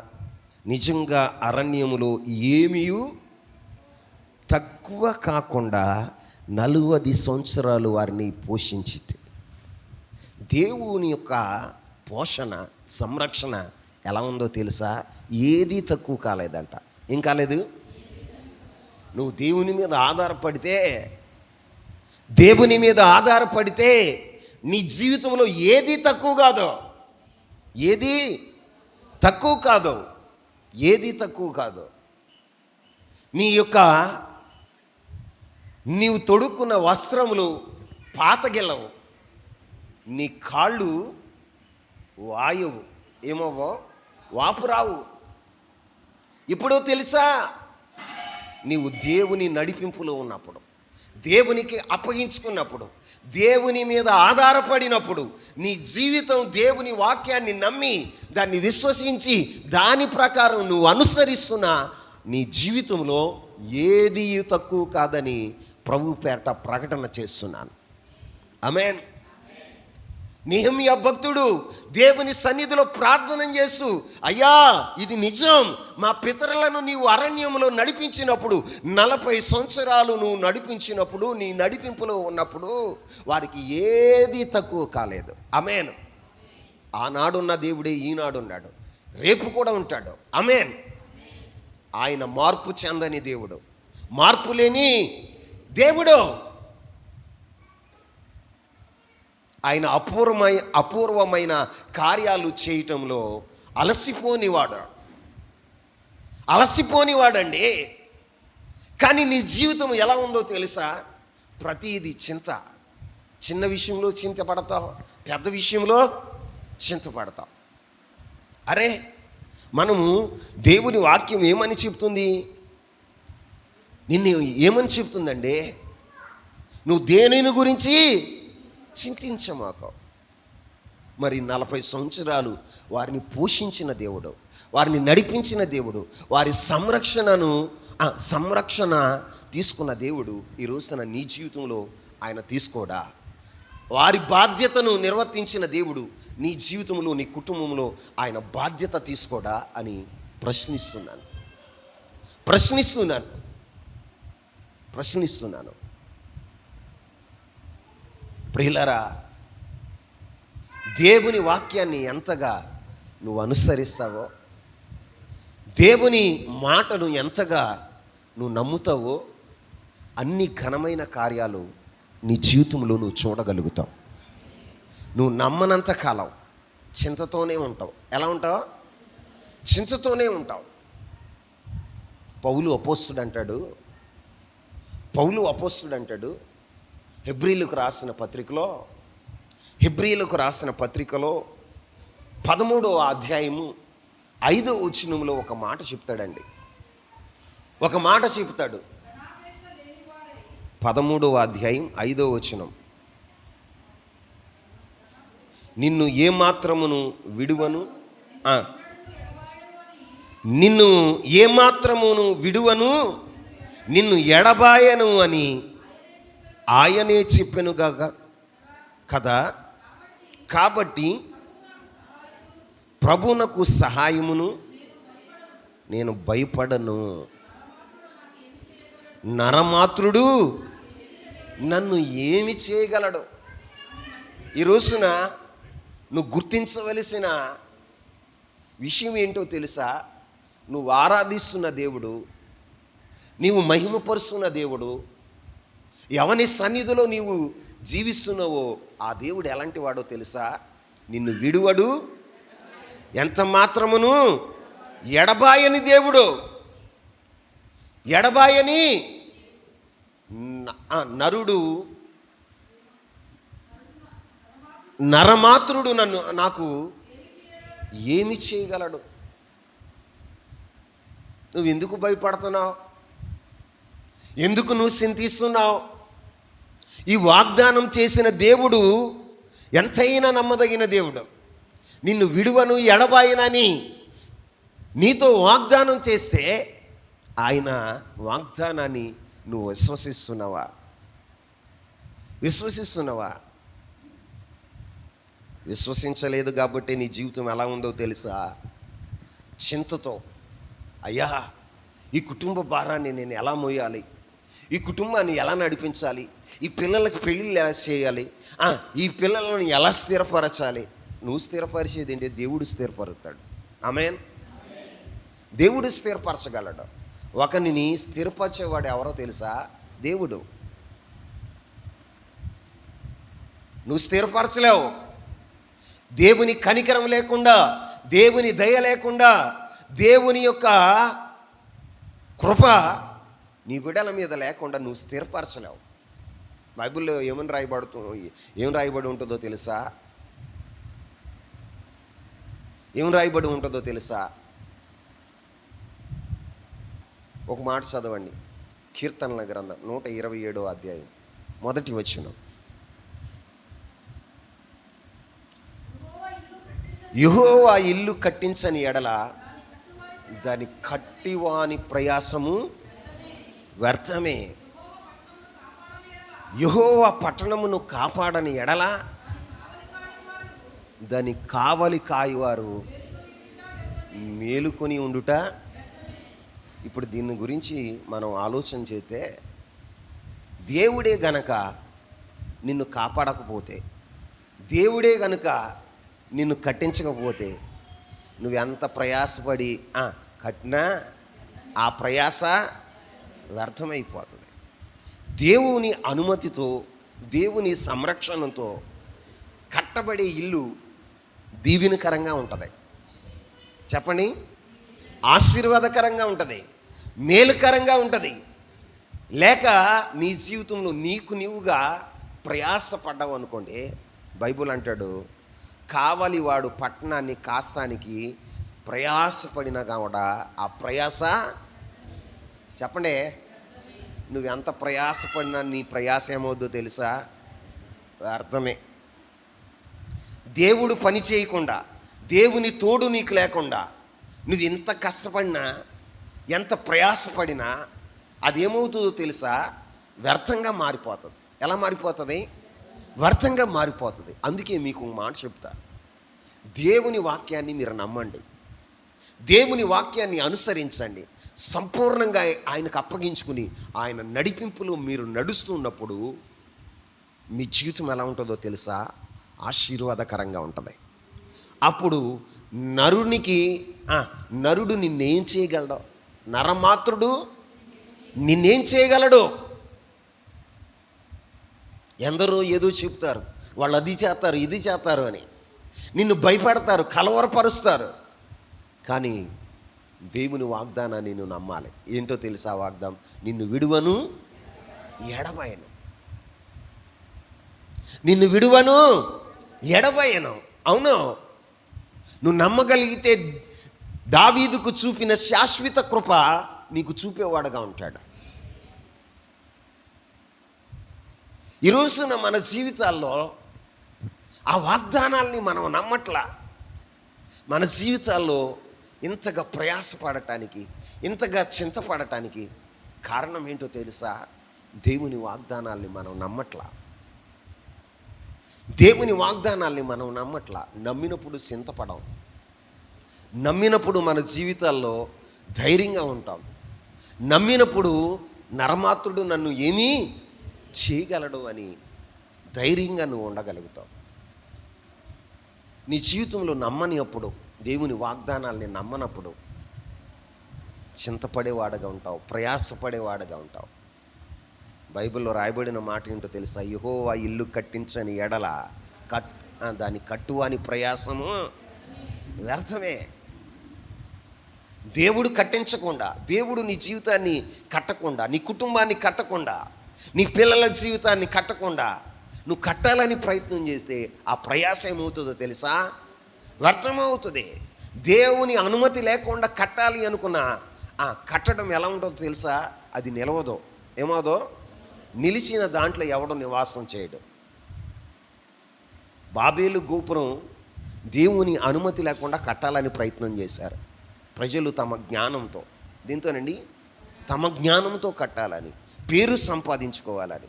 నిజంగా అరణ్యములో ఏమీ తక్కువ కాకుండా 40 సంవత్సరాలు వారిని పోషించి, దేవుని యొక్క పోషణ, సంరక్షణ ఎలా ఉందో తెలుసా? ఏది తక్కువ కాలేదంట. ఏం కాలేదు? నువ్వు దేవుని మీద ఆధారపడితే నీ జీవితంలో ఏది తక్కువ కాదు, ఏది తక్కువ కాదు, ఏది తక్కువ కాదు. నీవు తొడుక్కున్న వస్త్రములు పాతగిల్లవు, నీ కాళ్ళు వాయువు ఏమవ్వో, వాపు రావు. ఇప్పుడు తెలుసా? నీవు దేవుని నడిపింపులో ఉన్నప్పుడు, దేవునికి అప్పగించుకున్నప్పుడు, దేవుని మీద ఆధారపడినప్పుడు, నీ జీవితం దేవుని వాక్యాన్ని నమ్మి దాన్ని విశ్వసించి దాని ప్రకారం నువ్వు అనుసరిస్తున్న నీ జీవితంలో ఏది తక్కువ కాదని ప్రభు పేరట ప్రకటన చేస్తున్నాను. ఆమేన్. నెహెమ్యా భక్తుడు దేవుని సన్నిధిలో ప్రార్థన చేస్తూ, అయ్యా ఇది నిజం, మా పితరులను నీవు అరణ్యంలో నడిపించినప్పుడు 40 సంవత్సరాలు నువ్వు నడిపించినప్పుడు, నీ నడిపింపులో ఉన్నప్పుడు వారికి ఏది తక్కువ కాలేదు. ఆమేన్. ఆనాడున్న దేవుడే ఈనాడున్నాడు, రేపు కూడా ఉంటాడు. ఆమేన్. ఆయన మార్పు చెందని దేవుడు, మార్పు లేని దేవుడు. ఆయన అపూర్వమైన కార్యాలు చేయటంలో అలసిపోనివాడండి. కానీ నీ జీవితం ఎలా ఉందో తెలుసా? ప్రతిదీ చింత. చిన్న విషయంలో చింతపడతావు, పెద్ద విషయంలో చింతపడతావు. అరే, మనము దేవుని వాక్యం ఏమని చెప్తుంది? నిన్ను ఏమని చెప్తుందండి? నువ్వు దేనిని గురించి చింతించమాక. మరి 40 సంవత్సరాలు వారిని పోషించిన దేవుడు, వారిని నడిపించిన దేవుడు, వారి సంరక్షణ తీసుకున్న దేవుడు ఈ రోజున నీ జీవితంలో ఆయన తీసుకోడా? వారి బాధ్యతను నిర్వర్తించిన దేవుడు నీ జీవితంలో, నీ కుటుంబంలో ఆయన బాధ్యత తీసుకోడా అని ప్రశ్నిస్తున్నాను. ప్రియులారా, దేవుని వాక్యాన్ని ఎంతగా నువ్వు అనుసరిస్తావో, దేవుని మాటను ఎంతగా నువ్వు నమ్ముతావో, అన్ని ఘనమైన కార్యాలు నీ జీవితంలో నువ్వు చూడగలుగుతావు. నువ్వు నమ్మనంత కాలం చింతతోనే ఉంటావు. ఎలా ఉంటావు? చింతతోనే ఉంటావు. పౌలు అపోస్తుడు అంటాడు హెబ్రీలకు రాసిన పత్రికలో 13వ అధ్యాయము 5వ వచనంలో ఒక మాట చెప్తాడండి. ఒక మాట చెప్తాడు. 13వ అధ్యాయం 5వ వచనం, నిన్ను ఏమాత్రమును విడువను, నిన్ను ఎడబాయను అని ఆయనే చెప్పెను కదా. కాబట్టి ప్రభువునకు సహాయమును నేను భయపడను. నరమాత్రుడు నన్ను ఏమి చేయగలడు? ఈ రోజున నువ్వు గుర్తించవలసిన విషయం ఏంటో తెలుసా? నువ్వు ఆరాధిస్తున్న దేవుడు, నీవు మహిమపరుస్తున్న దేవుడు, ఎవని సన్నిధిలో నీవు జీవిస్తున్నావో ఆ దేవుడు ఎలాంటి వాడో తెలుసా? నిన్ను విడువడు, ఎంత మాత్రమును ఎడబాయని దేవుడు. ఎడబాయని నరుడు నరమాత్రుడు నాకు ఏమి చేయగలడు? నువ్వు ఎందుకు భయపడుతున్నావు? ఎందుకు నువ్వు చింతిస్తున్నావు? ఈ వాగ్దానం చేసిన దేవుడు ఎంతైనా నమ్మదగిన దేవుడు. నిన్ను విడువను ఎడబాయనని నీతో వాగ్దానం చేస్తే ఆయన వాగ్దానాన్ని నువ్వు విశ్వసిస్తున్నావా? విశ్వసించలేదు కాబట్టి నీ జీవితం ఎలా ఉందో తెలుసా? చింతతో, అయ్యా ఈ కుటుంబ భారాన్ని నేను ఎలా మోయాలి, ఈ కుటుంబాన్ని ఎలా నడిపించాలి, ఈ పిల్లలకి పెళ్ళిళ్ళు ఎలా చేయాలి, ఈ పిల్లలను ఎలా స్థిరపరచాలి. నువ్వు స్థిరపరిచేది ఏంటి? దేవుడు స్థిరపరుస్తాడు. ఆమేన్. దేవుడు స్థిరపరచగలడు. ఒకరిని స్థిరపరిచేవాడు ఎవరో తెలుసా? దేవుడు. నువ్వు స్థిరపరచలేవు. దేవుని కనికరం లేకుండా, దేవుని దయ లేకుండా, దేవుని యొక్క కృప నీ బిడ్డల మీద లేకుండా నువ్వు స్థిరపరచలేవు. బైబిల్లో ఏం రాయబడి ఉంటుందో తెలుసా? ఏం రాయబడి ఉంటుందో తెలుసా? ఒక మాట చదవండి. కీర్తనల గ్రంథం 127వ అధ్యాయం 1వ వచనం. యెహోవా ఇల్లు కట్టించని ఎడల దాని కట్టివాని ప్రయాసము వ్యర్థమే. యెహోవా పట్టణమును కాపాడని ఎడల దాని కావలి కాయువారు మేలుకొని ఉండుట. ఇప్పుడు దీని గురించి మనం ఆలోచన చేస్తే, దేవుడే గనక నిన్ను కాపాడకపోతే, దేవుడే గనక నిన్ను కట్టించకపోతే, నువ్వెంత ప్రయాసపడి కట్టినా ఆ ప్రయాస వ్యర్థమైపోతుంది. దేవుని అనుమతితో, దేవుని సంరక్షణతో కట్టబడే ఇల్లు దీవెనకరంగా ఉంటుంది. చెప్పండి, ఆశీర్వాదకరంగా ఉంటుంది, మేలుకరంగా ఉంటుంది. లేక నీ జీవితంలో నీవుగా ప్రయాసపడ్డావు అనుకోండి, బైబుల్ అంటాడు, కావలి వాడు పట్టణాన్ని కాస్తానికి ప్రయాసపడినా కూడా ఆ ప్రయాస, చెప్పండి, నువ్వెంత ప్రయాసపడినా నీ ప్రయాస ఏమవుద్దో తెలుసా? అర్థమే. దేవుడు పని చేయకుండా, దేవుని తోడు నీకు లేకుండా నువ్వు ఎంత కష్టపడినా, ఎంత ప్రయాసపడినా అదేమవుతుందో తెలుసా? వ్యర్థంగా మారిపోతుంది. ఎలా మారిపోతుంది? వ్యర్థంగా మారిపోతుంది. అందుకే మీకు మాట చెప్తా, దేవుని వాక్యాన్ని మీరు నమ్మండి, దేవుని వాక్యాన్ని అనుసరించండి, సంపూర్ణంగా ఆయనకు అప్పగించుకుని ఆయన నడిపింపులో మీరు నడుస్తున్నప్పుడు మీ జీవితం ఎలా ఉంటుందో తెలుసా? ఆశీర్వాదకరంగా ఉంటుంది. అప్పుడు నరుడు నిన్నేం చేయగలడు? నరమాత్రుడు నిన్నేం చేయగలడు? ఎందరో ఏదో చెప్తారు, వాళ్ళు అది చేస్తారు, ఇది చేస్తారు అని నిన్ను భయపెడతారు, కలవరపరుస్తారు. కానీ దేవుని వాగ్దానాన్ని నువ్వు నమ్మాలి. ఏంటో తెలుసా వాగ్దానం? నిన్ను విడువను ఎడబాయను, నిన్ను విడువను ఎడబాయను. అవును, నువ్వు నమ్మగలిగితే దావీదుకు చూపిన శాశ్వత కృప నీకు చూపేవాడుగా ఉంటాడు. ఈరోజున మన జీవితాల్లో ఆ వాగ్దానాల్ని మనం నమ్మట్లా. మన జీవితాల్లో ఇంతగా ప్రయాసపడటానికి, ఇంతగా చింతపడటానికి కారణం ఏంటో తెలుసా? దేవుని వాగ్దానాల్ని మనం నమ్మట్లా. దేవుని వాగ్దానాల్ని మనం నమ్మట్లా. నమ్మినప్పుడు చింతపడం, నమ్మినప్పుడు మన జీవితాల్లో ధైర్యంగా ఉంటాం, నమ్మినప్పుడు నరమాత్రుడు నన్ను ఏమీ చేయగలడు అని ధైర్యంగా నువ్వు ఉండగలుగుతావు. నీ జీవితంలో నమ్మని అప్పుడు, దేవుని వాగ్దానాల్ని నమ్మనప్పుడు చింతపడేవాడుగా ఉంటావు, ప్రయాసపడేవాడుగా ఉంటావు. బైబిల్లో రాయబడిన మాట ఏంటో తెలుసా? యెహోవా ఇల్లు కట్టించని ఎడల దాని కట్టువాని ప్రయాసము వ్యర్థమే. దేవుడు కట్టించకుండా, దేవుడు నీ జీవితాన్ని కట్టకుండా, నీ కుటుంబాన్ని కట్టకుండా, నీ పిల్లల జీవితాన్ని కట్టకుండా నువ్వు కట్టాలని ప్రయత్నం చేస్తే ఆ ప్రయాస ఏమవుతుందో తెలుసా? వ్యర్థమవుతుంది. దేవుని అనుమతి లేకుండా కట్టాలి అనుకున్న ఆ కట్టడం ఎలా ఉంటుందో తెలుసా? అది నిలవదు. ఏమోదో నిలిచిన దాంట్లో ఎవడో నివాసం చేయడు. బాబేలు గోపురం దేవుని అనుమతి లేకుండా కట్టాలని ప్రయత్నం చేశారు ప్రజలు తమ జ్ఞానంతో. దీంతోనండి తమ జ్ఞానంతో కట్టాలని, పేరు సంపాదించుకోవాలని,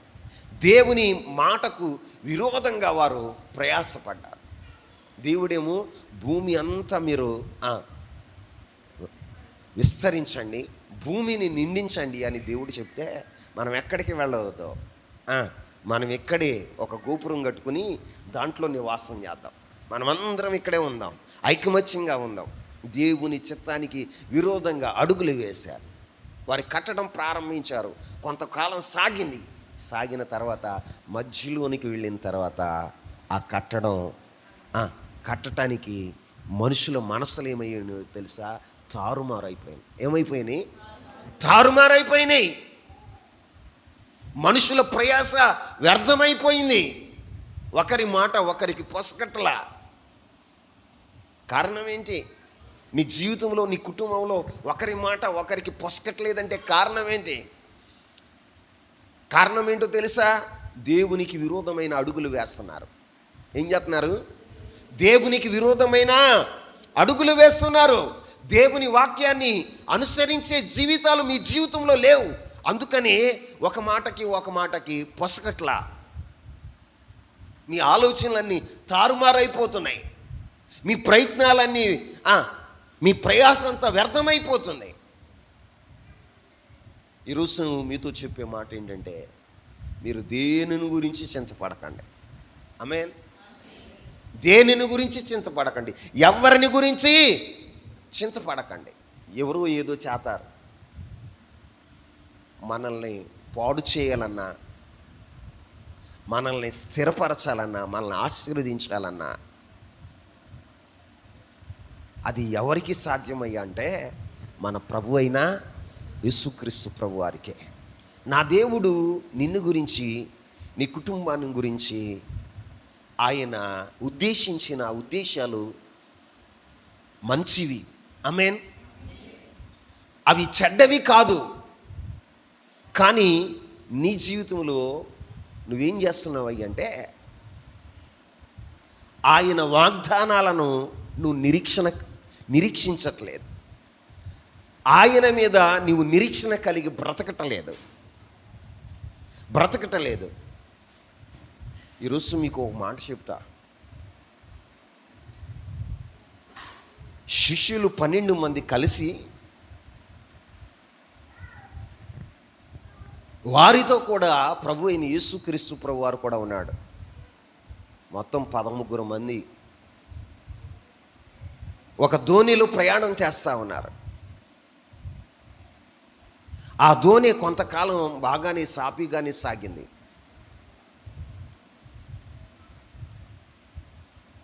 దేవుని మాటకు విరోధంగా వారు ప్రయాసపడ్డారు. దేవుడేమో భూమి అంతా మీరు విస్తరించండి, భూమిని నిండించండి అని దేవుడు చెప్తే మనం ఎక్కడికి వెళ్ళవద్దు. మనం ఇక్కడే ఒక గోపురం కట్టుకుని దాంట్లో నివాసం చేద్దాం. మనమందరం ఇక్కడే ఉందాం, ఐకమత్యంగా ఉందాం. దేవుని చిత్తానికి విరోధంగా అడుగులు వేశారు. వారి కట్టడం ప్రారంభించారు. కొంతకాలం సాగిన తర్వాత మధ్యలోనికి వెళ్ళిన తర్వాత ఆ కట్టడానికి మనుషుల మనసులు ఏమయ్యాయో తెలుసా? తారుమారైపోయినాయి. మనుషుల ప్రయాస వ్యర్థమైపోయింది. ఒకరి మాట ఒకరికి పొసగట్లా. కారణం ఏంటి? నీ జీవితంలో, నీ కుటుంబంలో ఒకరి మాట ఒకరికి పొసగట్లేదంటే కారణం ఏంటి? కారణం ఏంటో తెలుసా? దేవునికి విరోధమైన అడుగులు వేస్తున్నారు. ఏం చేస్తున్నారు? దేవునికి విరోధమైన అడుగులు వేస్తున్నారు. దేవుని వాక్యాన్ని అనుసరించే జీవితాలు మీ జీవితంలో లేవు. అందుకని ఒక మాటకి పొసగట్లా. మీ ఆలోచనలన్నీ తారుమారైపోతున్నాయి. మీ ప్రయత్నాలన్నీ, మీ ప్రయాసంతా వ్యర్థమైపోతుంది. ఈరోజు మీతో చెప్పే మాట ఏంటంటే, మీరు దేనిని గురించి చింతపడకండి. ఆమేన్. దేనిని గురించి చింతపడకండి, ఎవరిని గురించి చింతపడకండి. ఎవరో ఏదో చేస్తారు, మనల్ని పాడు చేయాలన్నా, మనల్ని స్థిరపరచాలన్నా, మనల్ని ఆశీర్వదించాలన్నా అది ఎవరికి సాధ్యమయ్యా అంటే మన ప్రభు అయిన యేసుక్రీస్తు ప్రభు వారికే. నా దేవుడు నిన్ను గురించి, నీ కుటుంబాన్ని గురించి ఆయన ఉద్దేశించిన ఉద్దేశాలు మంచివి. ఆమేన్. అవి చెడ్డవి కాదు. కానీ నీ జీవితంలో నువ్వేం చేస్తున్నావు అంటే, ఆయన వాగ్దానాలను నువ్వు నిరీక్షించట్లేదు. ఆయన మీద నీవు నిరీక్షణ కలిగి బ్రతకటలేదు. ఈరోజు మీకు ఒక మాట చెప్తా. శిష్యులు 12 మంది కలిసి వారితో కూడా ప్రభు అయిన యేసుక్రీస్తు ప్రభు వారు కూడా ఉన్నాడు. మొత్తం 13 మంది ఒక దోణిలో ప్రయాణం చేస్తూ ఉన్నారు. ఆ దోణి కొంతకాలం బాగానే సాఫీగానే సాగింది.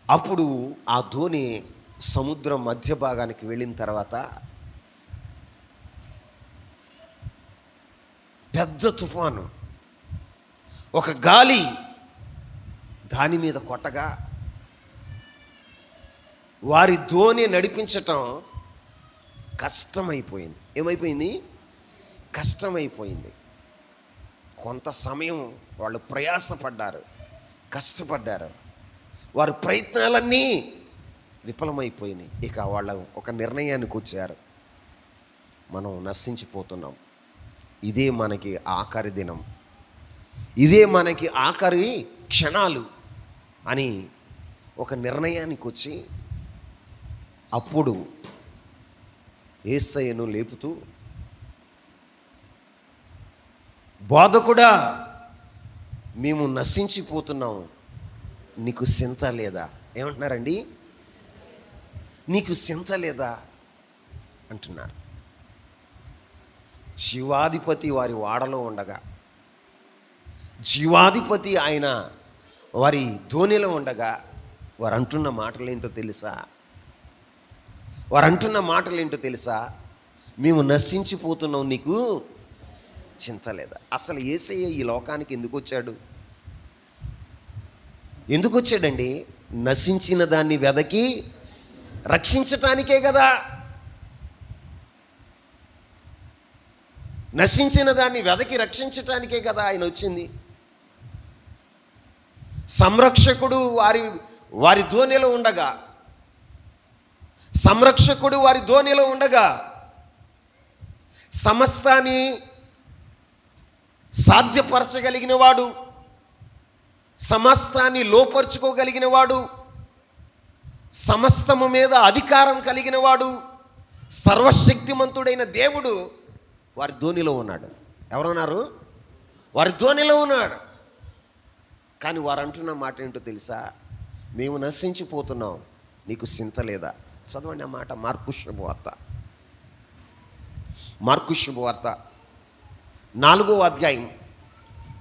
అప్పుడు ఆ దోణి సముద్రం మధ్య భాగానికి వెళ్ళిన తర్వాత పెద్ద తుఫాను, ఒక గాలి దాని మీద కొట్టగా వారి దోణి నడిపించటం కష్టమైపోయింది. ఏమైపోయింది? కష్టమైపోయింది. కొంత సమయం వాళ్ళు ప్రయాసపడ్డారు, కష్టపడ్డారు. వారి ప్రయత్నాలన్నీ విఫలమైపోయినాయి. ఇక వాళ్ళ ఒక నిర్ణయానికి వచ్చారు, మనం నశించిపోతున్నాం, ఇదే మనకి ఆఖరి దినం, ఇదే మనకి ఆఖరి క్షణాలు అని ఒక నిర్ణయానికి వచ్చి అప్పుడు యేసయ్యను లేపుతూ, బోధకుడా, మేము నశించిపోతున్నాం, నీకు చింత లేదా? ఏమంటున్నారండి? నీకు చింత లేదా అంటున్నారు. జీవాధిపతి వారి వాడలో ఉండగా, జీవాధిపతి ఆయన వారి ధోనిలో ఉండగా వారు అంటున్న మాటలేంటో తెలుసా? మేము నశించిపోతున్నాం, నీకు చింత లేదా? అసలు యేసయ్య ఈ లోకానికి ఎందుకు వచ్చాడు? ఎందుకు వచ్చాడండి? నశించిన దాన్ని వెదకి రక్షించటానికే కదా. నశించిన దాన్ని వెదకి రక్షించటానికే కదా ఆయన వచ్చింది. సంరక్షకుడు వారి ధోనిలో ఉండగా, సమస్తాన్ని సాధ్యపరచగలిగిన వాడు, సమస్తాన్ని లోపరుచుకోగలిగిన వాడు, సమస్తము మీద అధికారం కలిగిన వాడు, సర్వశక్తిమంతుడైన దేవుడు వారి ధోనిలో ఉన్నాడు. ఎవరున్నారు? వారి ధోనిలో ఉన్నాడు. కానీ వారు అంటున్న మాట ఏంటో తెలుసా? మేము నశించిపోతున్నాం, నీకు చింత లేదా? చదవండి ఆ మాట. మార్కు శుభవార్త 4వ అధ్యాయం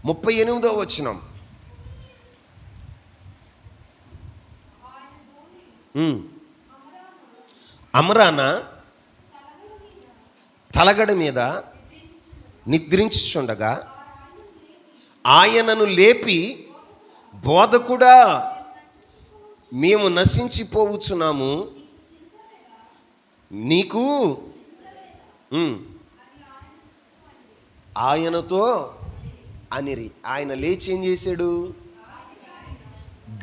38వ వచనం. అమరాన తలగడ మీద నిద్రించుచుండగా ఆయనను లేపి, బోధకుడా, మేము నశించిపోవచ్చున్నాము, నీకు ఆయనతో అనిరి. ఆయన లేచి ఏం చేశాడు?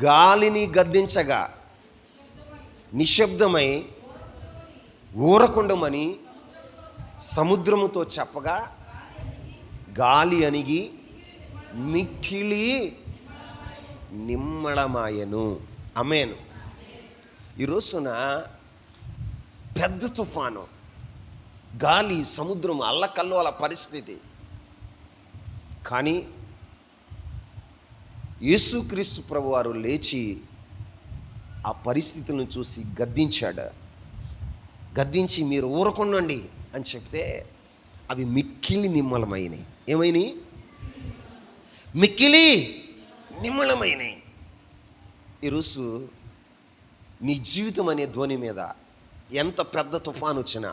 గాలిని గద్దించగా నిశ్శబ్దమై ఊరకుండమని సముద్రముతో చెప్పగా గాలి అణిగి మిక్కిలి నిమ్మళమాయను. ఆమేన్. ఈ రోజున పెద్ద తుఫాను, గాలి, సముద్రం అల్లకల్లోల పరిస్థితి. కానీ యేసుక్రీస్తు ప్రభువారు లేచి ఆ పరిస్థితులను చూసి గద్దించి మీరు ఊరకుండండి అని చెప్తే అవి మిక్కిలి నిమ్మలమైనవి. ఏమైనాయి? మిక్కిలి నిమ్మలమైనవి. ఈరోజు నీ జీవితం అనే ధ్వని మీద ఎంత పెద్ద తుఫాను వచ్చినా,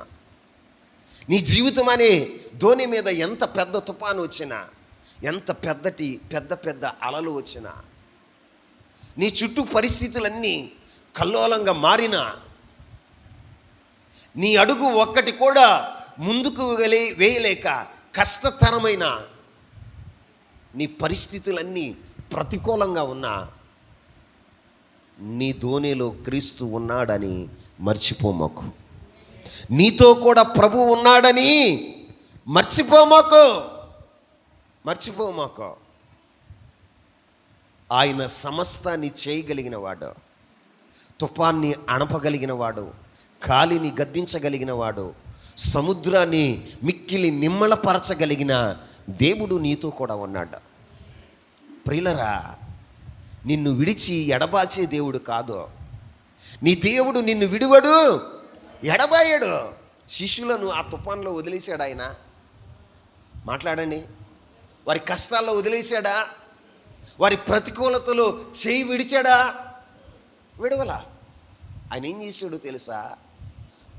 నీ జీవితం అనే ధ్వని మీద ఎంత పెద్ద తుఫాను వచ్చినా, ఎంత పెద్ద అలలు వచ్చినా, నీ చుట్టూ పరిస్థితులన్నీ కల్లోలంగా మారినా, నీ అడుగు ఒక్కటి కూడా ముందుకు వేయలేక కష్టతరమైన నీ పరిస్థితులన్నీ ప్రతికూలంగా ఉన్నా, నీ ధోనిలో క్రీస్తు ఉన్నాడని మర్చిపోమాకు. నీతో కూడా ప్రభు ఉన్నాడని మర్చిపోమాకు. ఆయన సమస్తాన్ని చేయగలిగిన వాడు, తుఫాన్ని అణపగలిగిన వాడు, గాలిని గద్దించగలిగిన వాడు, సముద్రాన్ని మిక్కిలి నిమ్మళపరచగలిగిన దేవుడు నీతో కూడా ఉన్నాడు. ప్రియులరా, నిన్ను విడిచి ఎడబాచే దేవుడు కాదు. నీ దేవుడు నిన్ను విడువడు, ఎడబాయడు. శిష్యులను ఆ తుఫాన్లో వదిలేశాడు ఆయన? మాట్లాడండి. వారి కష్టాల్లో వదిలేశాడా? వారి ప్రతికూలతలో చేయి విడిచాడా? విడవలా. ఆయన ఏం చేశాడో తెలుసా?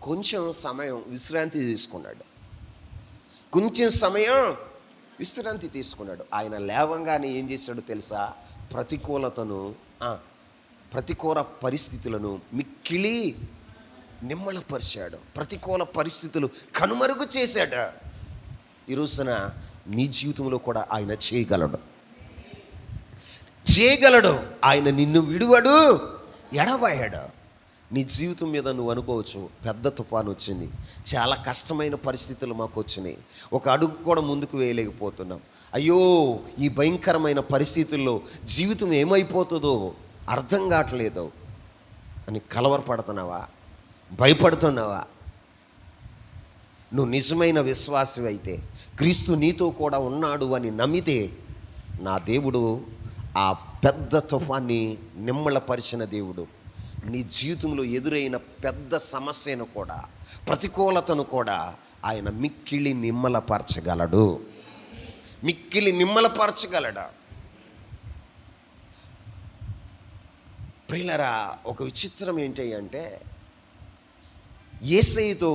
కొంచెం సమయం విశ్రాంతి తీసుకున్నాడు. ఆయన లేవంగానే ఏం చేశాడో తెలుసా? ప్రతికూల పరిస్థితులను మిక్కిలి నిమ్మళపరిచాడు. ప్రతికూల పరిస్థితులు కనుమరుగు చేశాడు. ఈ రోజున నీ జీవితంలో కూడా ఆయన చేయగలడు. ఆయన నిన్ను విడువడు, ఎడబాయడు. నీ జీవితం మీద నువ్వు అనుకోవచ్చు, పెద్ద తుఫాను వచ్చింది, చాలా కష్టమైన పరిస్థితులు మాకు వచ్చినాయి, ఒక అడుగు కూడా ముందుకు వేయలేకపోతున్నాం, అయ్యో ఈ భయంకరమైన పరిస్థితుల్లో జీవితం ఏమైపోతుందో అర్థం కావట్లేదు అని కలవరపడుతున్నావా? భయపడుతున్నావా? నువ్వు నిజమైన విశ్వాసి అయితే, క్రీస్తు నీతో కూడా ఉన్నాడు అని నమ్మితే, నా దేవుడు ఆ పెద్ద తుఫాన్ని నిమ్మళపరిచిన దేవుడు నీ జీవితంలో ఎదురైన పెద్ద సమస్యను కూడా, ప్రతికూలతను కూడా ఆయన మిక్కిలి నిమ్మళపరచగలడు. ప్రియులరా, ఒక విచిత్రం ఏంటి అంటే, యేసయ్యతో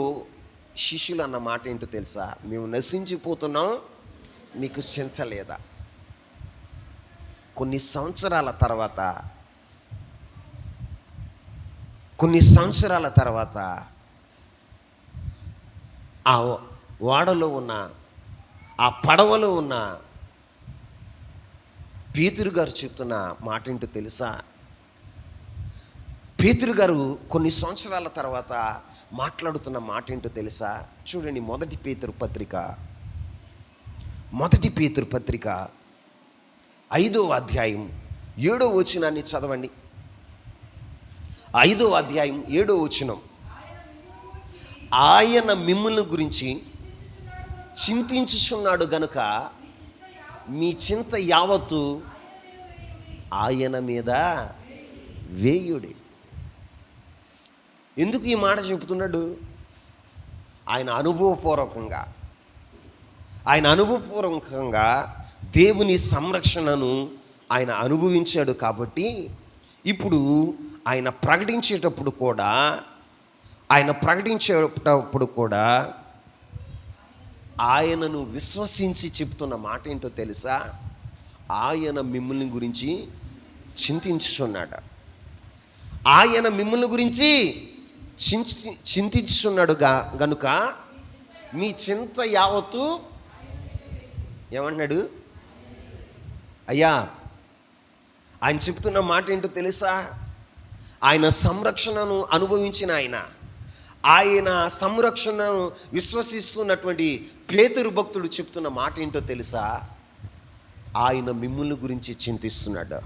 శిష్యులు అన్న మాట ఏంటో తెలుసా? మేము నశించిపోతున్నాం, మీకు చింత లేదా? కొన్ని సంవత్సరాల తర్వాత ఆ ఓడలో ఉన్న, ఆ పడవలో ఉన్న పేతురు గారు చెప్తున్న మాట ఏంటో తెలుసా? పేతురు గారు కొన్ని సంవత్సరాల తర్వాత మాట్లాడుతున్న మాట ఏంటో తెలుసా? చూడండి, మొదటి పేతురు పత్రిక 5వ అధ్యాయం 7వ వచనాన్ని చదవండి. 5వ అధ్యాయం 7వ వచనం. ఆయన మిమ్ములను గురించి చింతించుచున్నాడు గనుక మీ చింత యావత్తు ఆయన మీద వేయుడి. ఎందుకు ఈ మాట చెబుతున్నాడు? ఆయన అనుభవపూర్వకంగా దేవుని సంరక్షణను ఆయన అనుభవించాడు. కాబట్టి ఇప్పుడు ఆయన ప్రకటించేటప్పుడు కూడా ఆయనను విశ్వసించి చెప్తున్న మాట ఏంటో తెలుసా? ఆయన మిమ్మల్ని గురించి చింతించుచున్నాడు. ఆయన మిమ్మల్ని గురించి చింతించుచున్నాడు గనుక మీ చింత యావత్తు ఏమన్నాడు? అయ్యా, ఆయన చెప్తున్న మాట ఏంటో తెలుసా? ఆయన సంరక్షణను అనుభవించిన ఆయన సంరక్షణను విశ్వసిస్తున్నటువంటి పేతురు భక్తుడు చెప్తున్న మాట ఏంటో తెలుసా? ఆయన మిమ్ముల్ని గురించి చింతిస్తున్నాడు.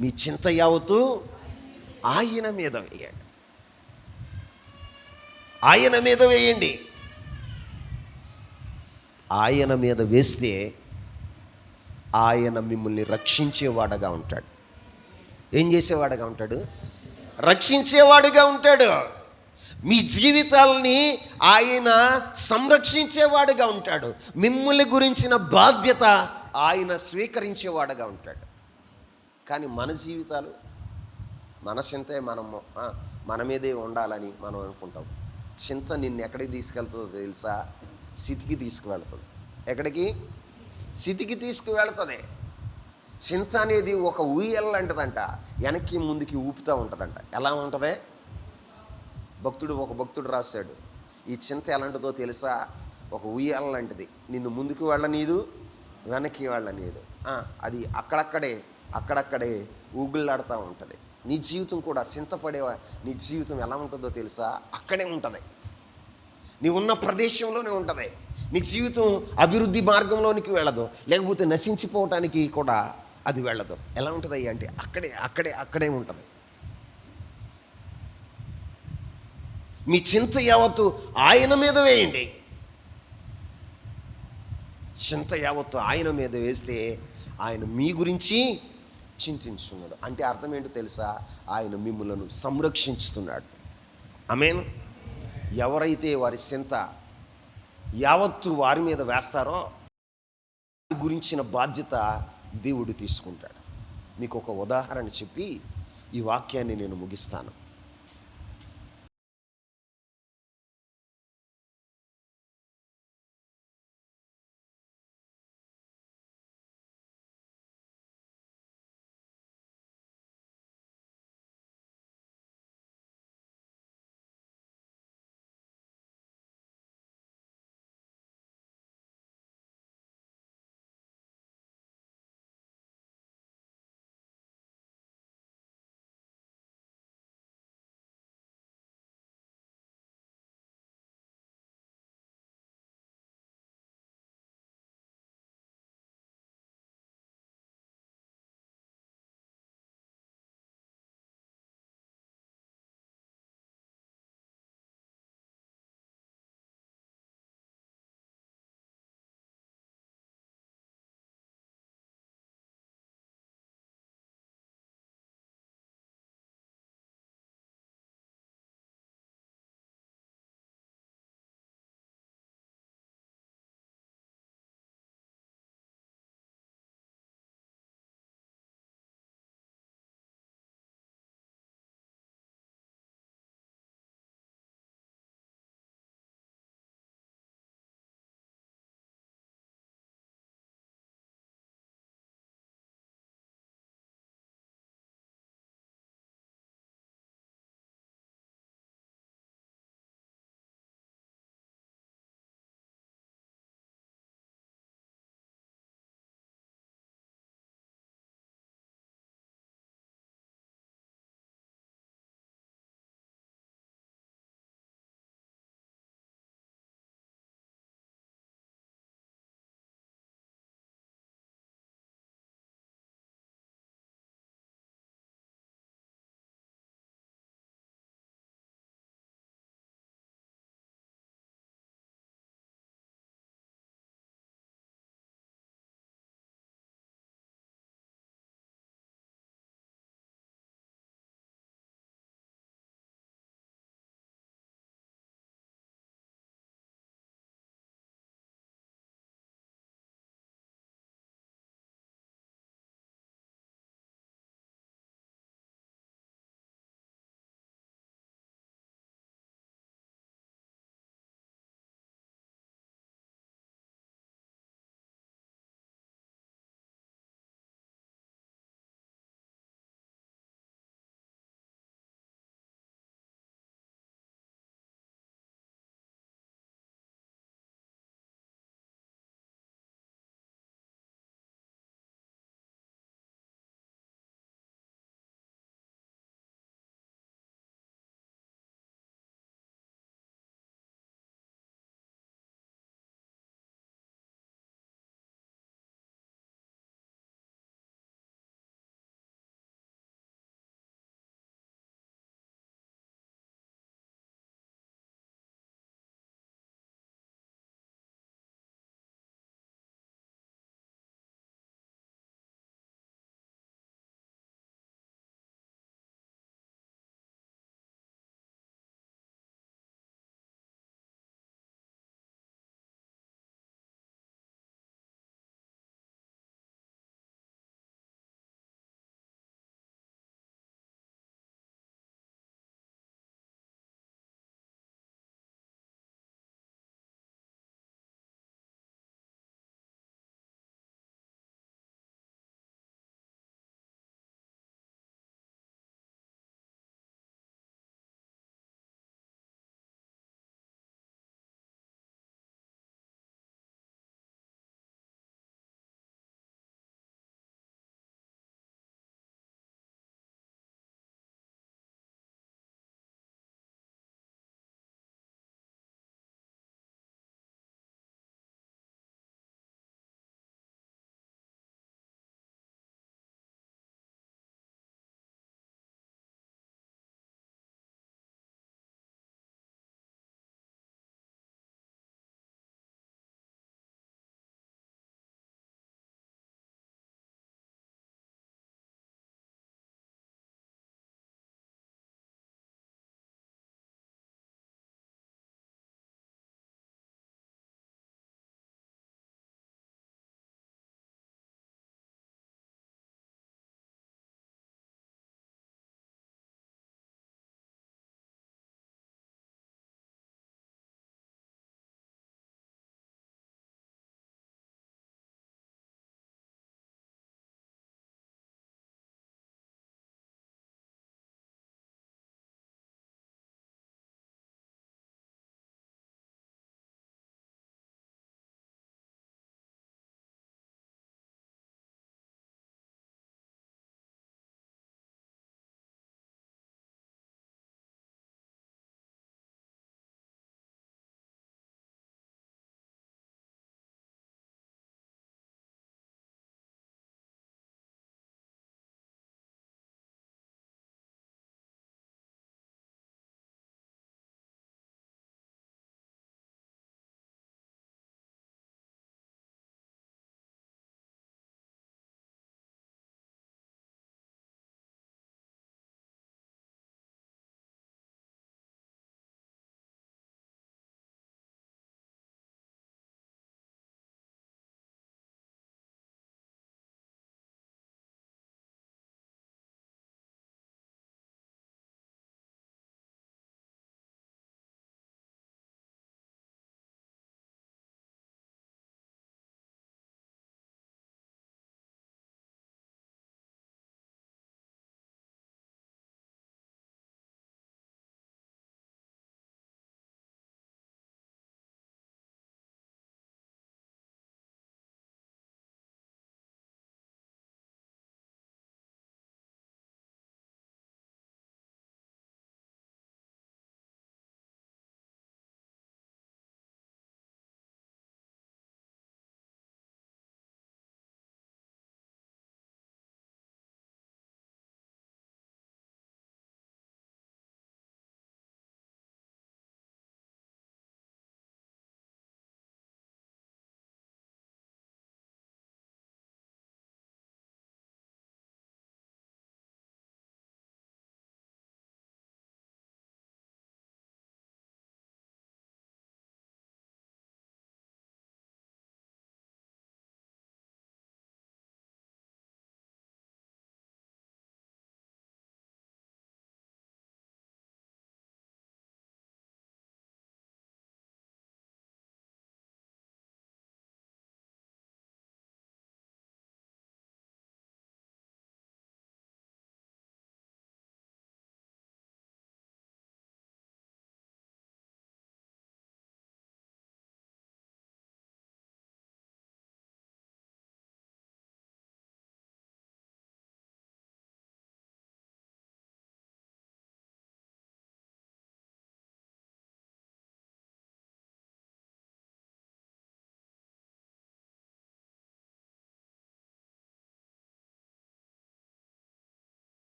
మీ చింత యావత్తు ఆయన మీద వేయండి. ఆయన మీద వేయండి. ఆయన మీద వేస్తే ఆయన మిమ్మల్ని రక్షించేవాడుగా ఉంటాడు. ఏం చేసేవాడుగా ఉంటాడు? రక్షించేవాడుగా ఉంటాడు. మీ జీవితాలని ఆయన సంరక్షించేవాడుగా ఉంటాడు. మిమ్మల్ని గురించిన బాధ్యత ఆయన స్వీకరించేవాడుగా ఉంటాడు. కానీ మన జీవితాలు, మన చింతే మన మీదే ఉండాలని మనం అనుకుంటాం. చింత నిన్ను ఎక్కడికి తీసుకెళ్తుందో తెలుసా? స్థితికి తీసుకువెళ్తుంది. ఎక్కడికి? స్థితికి తీసుకువెళ్తుంది. చింత అనేది ఒక ఊయల లాంటిదంట, వెనక్కి ముందుకి ఊపుతూ ఉంటుందంట. ఎలా ఉంటుంది? ఒక భక్తుడు రాశాడు, ఈ చింత ఎలాంటిదో తెలుసా? ఒక ఉయ్యాల లాంటిది. నిన్ను ముందుకు వెళ్ళనీదు, వెనక్కి వెళ్ళనీదు. అది అక్కడక్కడే ఊగులాడుతూ ఉంటుంది. నీ జీవితం కూడా నీ జీవితం ఎలా ఉంటుందో తెలుసా? అక్కడే ఉంటుంది. నీ ఉన్న ప్రదేశంలోనే ఉంటుంది. నీ జీవితం అభివృద్ధి మార్గంలోనికి వెళ్ళదు, లేకపోతే నశించిపోవటానికి కూడా అది వెళ్ళదు. ఎలా ఉంటుంది అంటే అక్కడే ఉంటుంది. మీ చింత యావత్తు ఆయన మీద వేయండి. చింత యావత్తు ఆయన మీద వేస్తే ఆయన మీ గురించి చింతిస్తున్నాడు. అంటే అర్థం ఏంటో తెలుసా? ఆయన మిమ్ములను సంరక్షిస్తున్నాడు. ఆమేన్. ఎవరైతే వారి చింత యావత్తు వారి మీద వేస్తారో గురించిన బాధ్యత దేవుడు తీసుకుంటాడు. మీకు ఒక ఉదాహరణ చెప్పి ఈ వాక్యాన్ని నేను ముగిస్తాను.